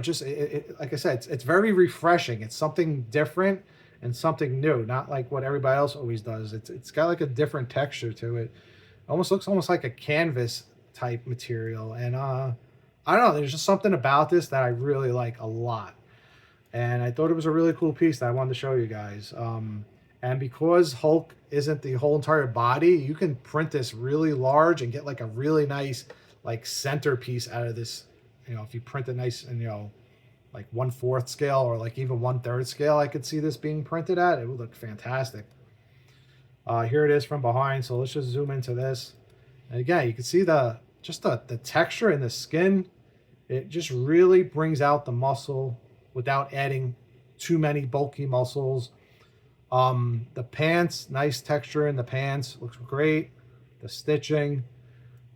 Like I said, it's very refreshing. It's something different and something new, not like what everybody else always does. It's got like a different texture to it. Looks almost like a canvas type material. And I don't know, there's just something about this that I really like a lot. And I thought it was a really cool piece that I wanted to show you guys. And because Hulk isn't the whole entire body, you can print this really large and get like a really nice like centerpiece out of this. If you print it nice and like 1/4 scale or like even 1/3 scale, I could see this being printed at. It would look fantastic. Here it is from behind. So let's just zoom into this. And again, you can see the texture in the skin. It just really brings out the muscle without adding too many bulky muscles. The pants, nice texture in the pants, looks great. The stitching.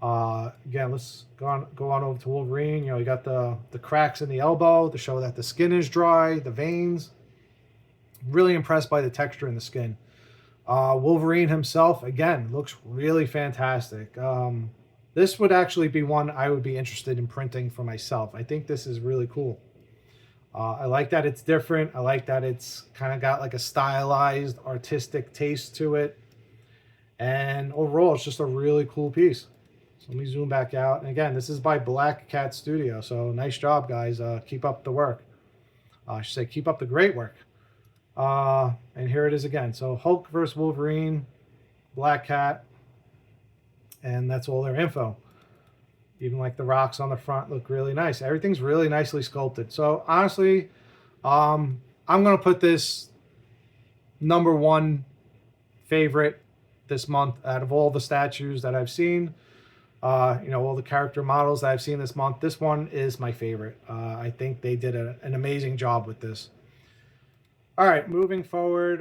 Again, let's go on over to Wolverine. You got the cracks in the elbow to show that the skin is dry, the veins. Really impressed by the texture in the skin. Wolverine himself, again, looks really fantastic. This would actually be one I would be interested in printing for myself. I think this is really cool. I like that it's different. I like that it's kind of got like a stylized, artistic taste to it. And overall, it's just a really cool piece. So let me zoom back out. And again, this is by Black Cat Studio. So nice job, guys. Keep up the work. I should say, keep up the great work. And here it is again. So Hulk versus Wolverine, Black Cat, and that's all their info. Even like the rocks on the front look really nice. Everything's really nicely sculpted. So honestly, I'm going to put this #1 favorite this month out of all the statues that I've seen. You know, all the character models that I've seen this month. This one is my favorite. I think they did an amazing job with this. All right, moving forward,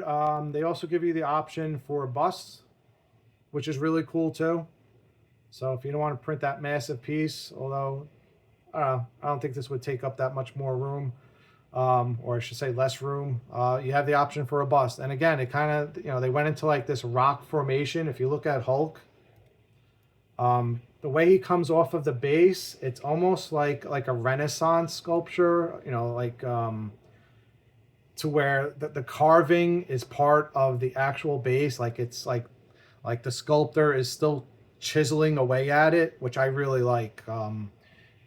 they also give you the option for busts, which is really cool too. So if you don't want to print that massive piece, although I don't think this would take up that much more room, or I should say less room, you have the option for a bust. And again, it kind of, you know, they went into like this rock formation. If you look at Hulk, the way he comes off of the base, it's almost like a Renaissance sculpture, you know, like to where the carving is part of the actual base. Like it's like the sculptor is still chiseling away at it, which I really like. You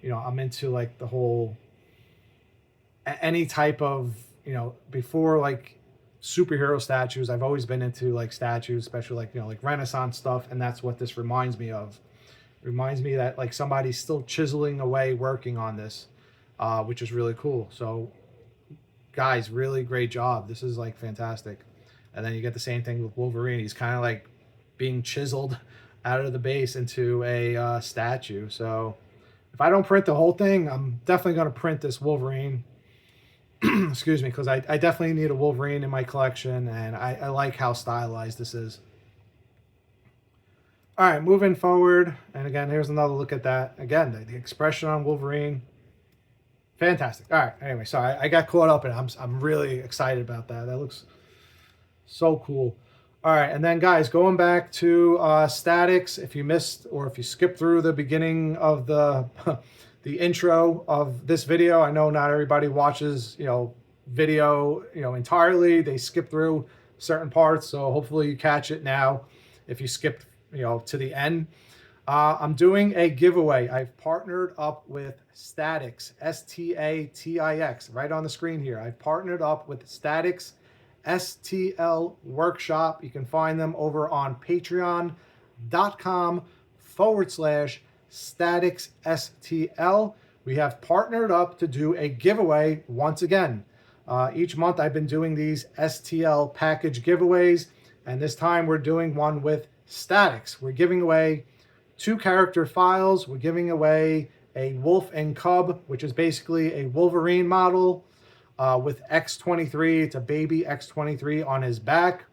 know, I'm into like the whole, any type of, you know, before like superhero statues, I've always been into like statues, especially like, you know, like Renaissance stuff. And that's what this reminds me of. It reminds me that like somebody's still chiseling away, working on this, which is really cool. So guys, really great job. This is like fantastic. And then you get the same thing with Wolverine. He's kind of like being chiseled out of the base into a statue. So if I don't print the whole thing, I'm definitely going to print this Wolverine. Excuse me, because I definitely need a Wolverine in my collection, and I like how stylized this is. All right, moving forward, and again, here's another look at that. Again, the expression on Wolverine, fantastic. All right, anyway, sorry, I got caught up, and I'm really excited about that. That looks so cool. All right, and then guys, going back to Statics, if you missed or if you skipped through the beginning of the the intro of this video, I know not everybody watches, you know, video, you know, entirely. They skip through certain parts, so hopefully you catch it now if you skipped, you know, to the end. I'm doing a giveaway. I've partnered up with STATIX, STATIX, right on the screen here. I've partnered up with STATIX STL Workshop. You can find them over on patreon.com/Statics STL. We have partnered up to do a giveaway once again. Each month I've been doing these STL package giveaways, and this time we're doing one with Statics. We're giving away 2 character files. We're giving away a Wolf and Cub, which is basically a Wolverine model with X-23. It's a baby X-23 on his back.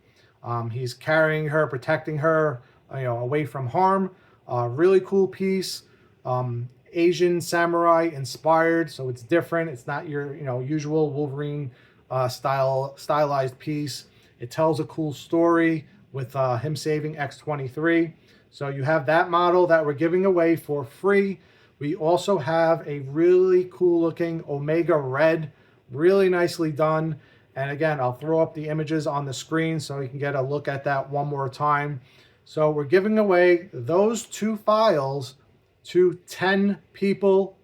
He's carrying her, protecting her, you know, away from harm. Really cool piece. Asian samurai inspired, so it's different. It's not your, you know, usual Wolverine stylized piece. It tells a cool story with him saving X-23. So you have that model that we're giving away for free. We also have a really cool looking Omega Red, really nicely done. And again, I'll throw up the images on the screen so you can get a look at that one more time. So we're giving away those 2 files to 10 people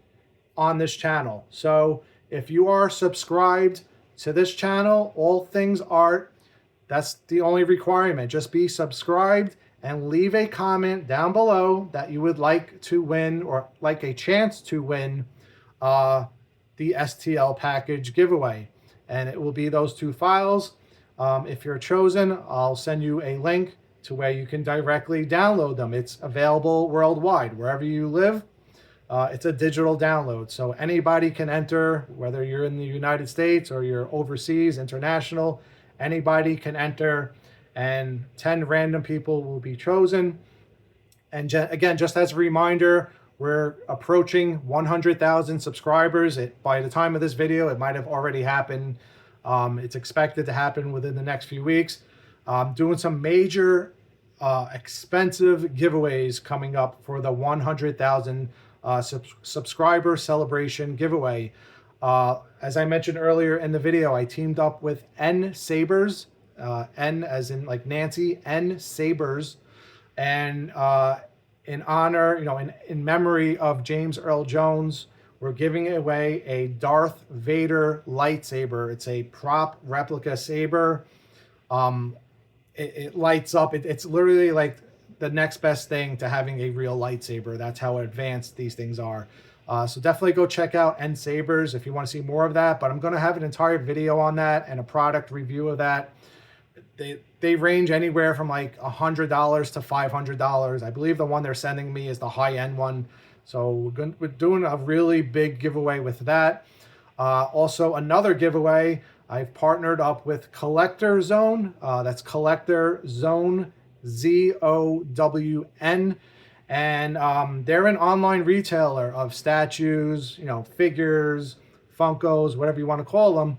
on this channel. So if you are subscribed to this channel, All Things Art, that's the only requirement. Just be subscribed and leave a comment down below that you would like to win or like a chance to win the STL package giveaway. And it will be those 2 files. If you're chosen, I'll send you a link to where you can directly download them. It's available worldwide, wherever you live. It's a digital download, so anybody can enter, whether you're in the United States or you're overseas, international, anybody can enter, and 10 random people will be chosen. And again, just as a reminder, we're approaching 100,000 subscribers. By the time of this video, it might have already happened. It's expected to happen within the next few weeks. Doing some major expensive giveaways coming up for the 100,000 subscriber celebration giveaway. As I mentioned earlier in the video, I teamed up with N Sabers, N as in like Nancy, N Sabers, and in honor, you know, in memory of James Earl Jones, we're giving away a Darth Vader lightsaber. It's a prop replica saber. It lights up. It's literally like the next best thing to having a real lightsaber. That's how advanced these things are. So definitely go check out End Sabers if you want to see more of that. But I'm going to have an entire video on that and a product review of that. They range anywhere from like $100 to $500. I believe the one they're sending me is the high-end one. So we're doing a really big giveaway with that. Also, another giveaway, I've partnered up with Collector Zone. That's Collector Zone, ZOWN. And they're an online retailer of statues, you know, figures, Funkos, whatever you want to call them,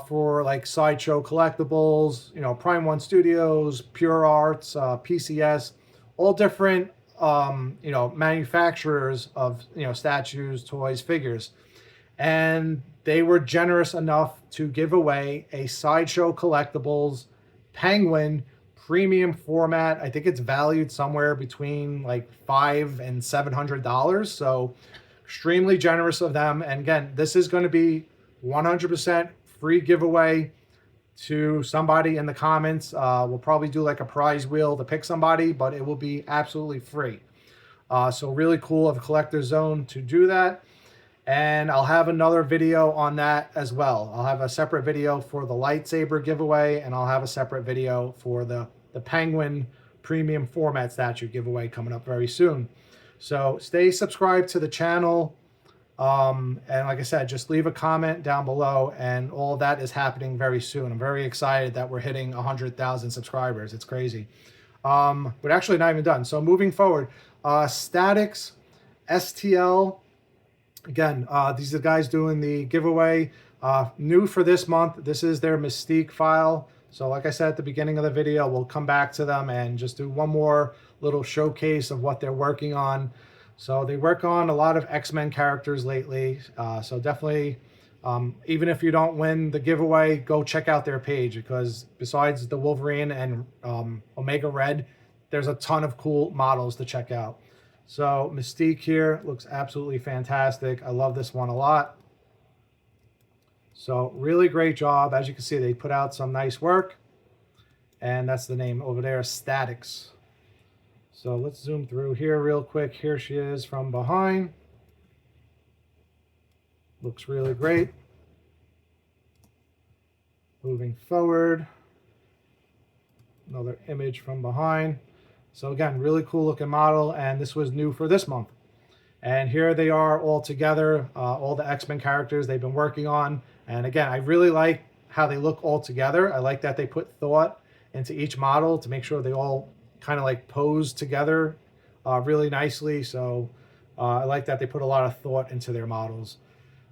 for like sideshow collectibles, you know, Prime One Studios, Pure Arts, PCS, all different, you know, manufacturers of, you know, statues, toys, figures. And they were generous enough to give away a Sideshow Collectibles Penguin premium format. I think it's valued somewhere between like $500 and $700. So extremely generous of them. And again, this is going to be 100% free giveaway to somebody in the comments. We'll probably do like a prize wheel to pick somebody, but it will be absolutely free. So really cool of Collector Zone to do that. And I'll have another video on that as well. I'll have a separate video for the lightsaber giveaway, and I'll have a separate video for the Penguin premium format statue giveaway coming up very soon. So stay subscribed to the channel. And like I said, just leave a comment down below, and all of that is happening very soon. I'm very excited that we're hitting 100,000 subscribers. It's crazy. But actually not even done. So moving forward, Statics STL. Again, these are the guys doing the giveaway. New for this month, this is their Mystique file. So like I said at the beginning of the video, we'll come back to them and just do one more little showcase of what they're working on. So they work on a lot of X-Men characters lately. So definitely, even if you don't win the giveaway, go check out their page, because besides the Wolverine and Omega Red, there's a ton of cool models to check out. So Mystique here looks absolutely fantastic. I love this one a lot. So really great job. As you can see, they put out some nice work. And that's the name over there, Statics. So let's zoom through here real quick. Here she is from behind. Looks really great. Moving forward. Another image from behind. So again, really cool looking model, and this was new for this month. And here they are all together, all the X-Men characters they've been working on. And again, I really like how they look all together. I like that they put thought into each model to make sure they all kind of like pose together really nicely. So I like that they put a lot of thought into their models.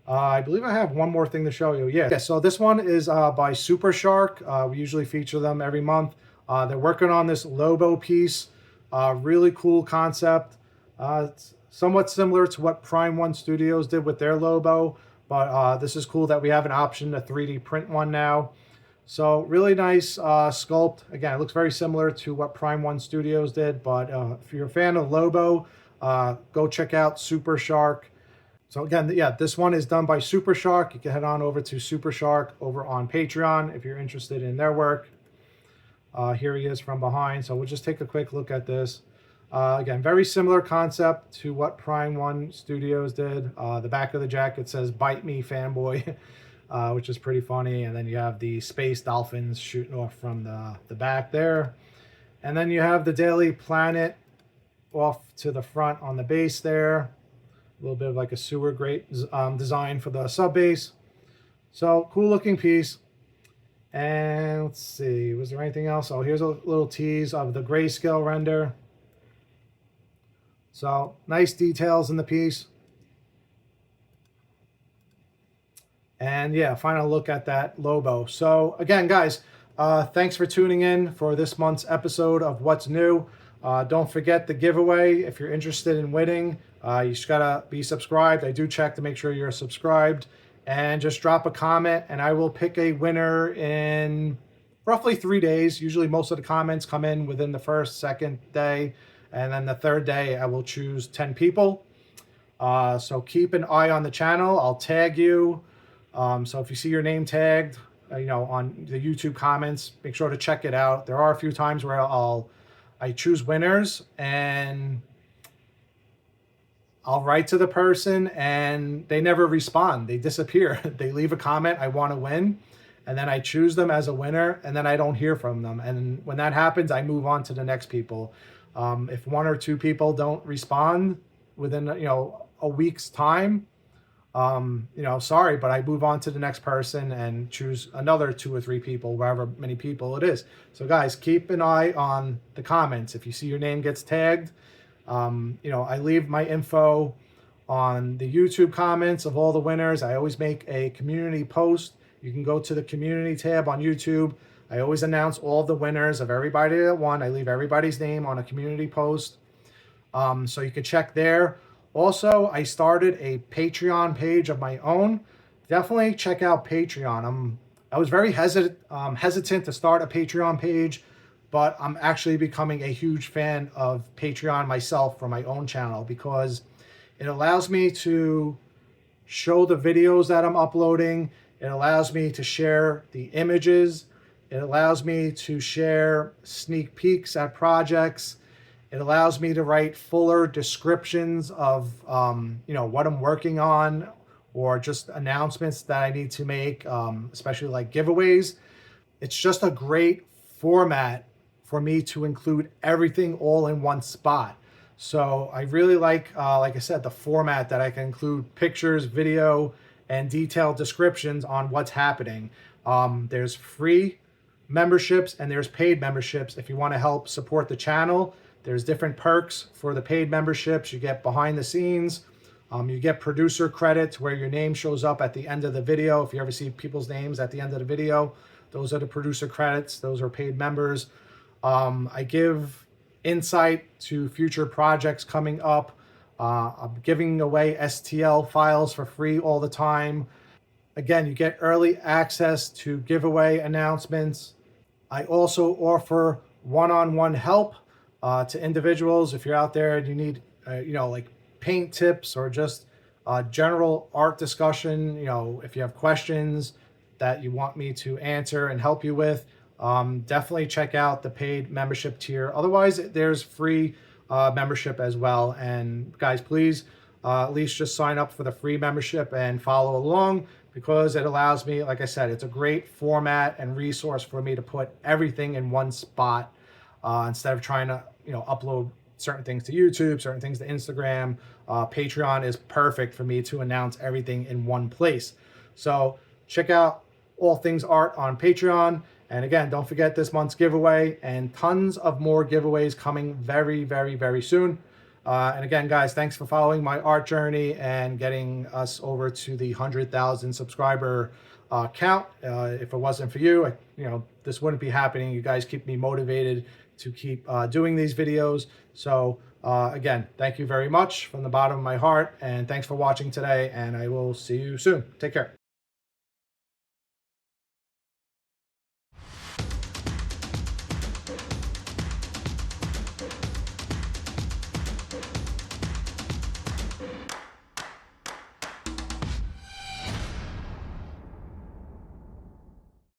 I believe I have one more thing to show you. Yeah, so this one is by SuperShark. We usually feature them every month. They're working on this Lobo piece. Really cool concept. It's somewhat similar to what Prime One Studios did with their Lobo, but this is cool that we have an option to 3D print one now. So really nice sculpt. Again, it looks very similar to what Prime One Studios did, but if you're a fan of Lobo, go check out SuperShark. So again, yeah, this one is done by SuperShark. You can head on over to SuperShark over on Patreon if you're interested in their work. Here he is from behind. So we'll just take a quick look at this. Again, very similar concept to what Prime One Studios did. The back of the jacket says "Bite Me, Fanboy," which is pretty funny. And then you have the space dolphins shooting off from the back there. And then you have the Daily Planet off to the front on the base there. A little bit of like a sewer grate design for the sub base. So cool looking piece. And let's see, was there anything else? Oh, here's a little tease of the grayscale render. So nice details in the piece. And yeah, final look at that Lobo. So again, guys, thanks for tuning in for this month's episode of What's New. Don't forget the giveaway. If you're interested in winning, you just gotta be subscribed. I do check to make sure you're subscribed. And just drop a comment, and I will pick a winner in roughly 3 days. Usually most of the comments come in within the first, second day, and then the third day I will choose 10 people. So keep an eye on the channel. I'll tag you. So if you see your name tagged, on the YouTube comments, make sure to check it out. There are a few times where I choose winners and I'll write to the person and they never respond. They disappear. They leave a comment, I want to win. And then I choose them as a winner and then I don't hear from them. And when that happens, I move on to the next people. If one or two people don't respond within, a week's time, sorry, but I move on to the next person and choose another 2 or 3 people, however many people it is. So guys, keep an eye on the comments. If you see your name gets tagged, I leave my info on the YouTube comments of all the winners. I always make a community post. You can go to the community tab on YouTube. I always announce all the winners of everybody that won. I leave everybody's name on a community post. So you can check there. Also, I started a Patreon page of my own. Definitely check out Patreon. I was very hesitant to start a Patreon page, but I'm actually becoming a huge fan of Patreon myself for my own channel because it allows me to show the videos that I'm uploading. It allows me to share the images. It allows me to share sneak peeks at projects. It allows me to write fuller descriptions of, what I'm working on or just announcements that I need to make, especially like giveaways. It's just a great format for me to include everything all in one spot. So I really like I said, the format that I can include pictures, video, and detailed descriptions on what's happening. There's free memberships and there's paid memberships if you want to help support the channel. There's different perks for the paid memberships. You get behind the scenes. You get producer credits where your name shows up at the end of the video. If you ever see people's names at the end of the video, those are the producer credits. Those are paid members. I give insight to future projects coming up. I'm giving away STL files for free all the time. Again, you get early access to giveaway announcements. I also offer one-on-one help to individuals. If you're out there and you need, like paint tips or just general art discussion, if you have questions that you want me to answer and help you with, definitely check out the paid membership tier. Otherwise, there's free membership as well. And guys, please at least just sign up for the free membership and follow along because it allows me, like I said, it's a great format and resource for me to put everything in one spot instead of trying to upload certain things to YouTube, certain things to Instagram. Patreon is perfect for me to announce everything in one place. So check out all things art on Patreon. And again, don't forget this month's giveaway and tons of more giveaways coming very, very, very soon. And again, guys, thanks for following my art journey and getting us over to the 100,000 subscriber count. If it wasn't for you, this wouldn't be happening. You guys keep me motivated to keep doing these videos. So again, thank you very much from the bottom of my heart. And thanks for watching today. And I will see you soon. Take care.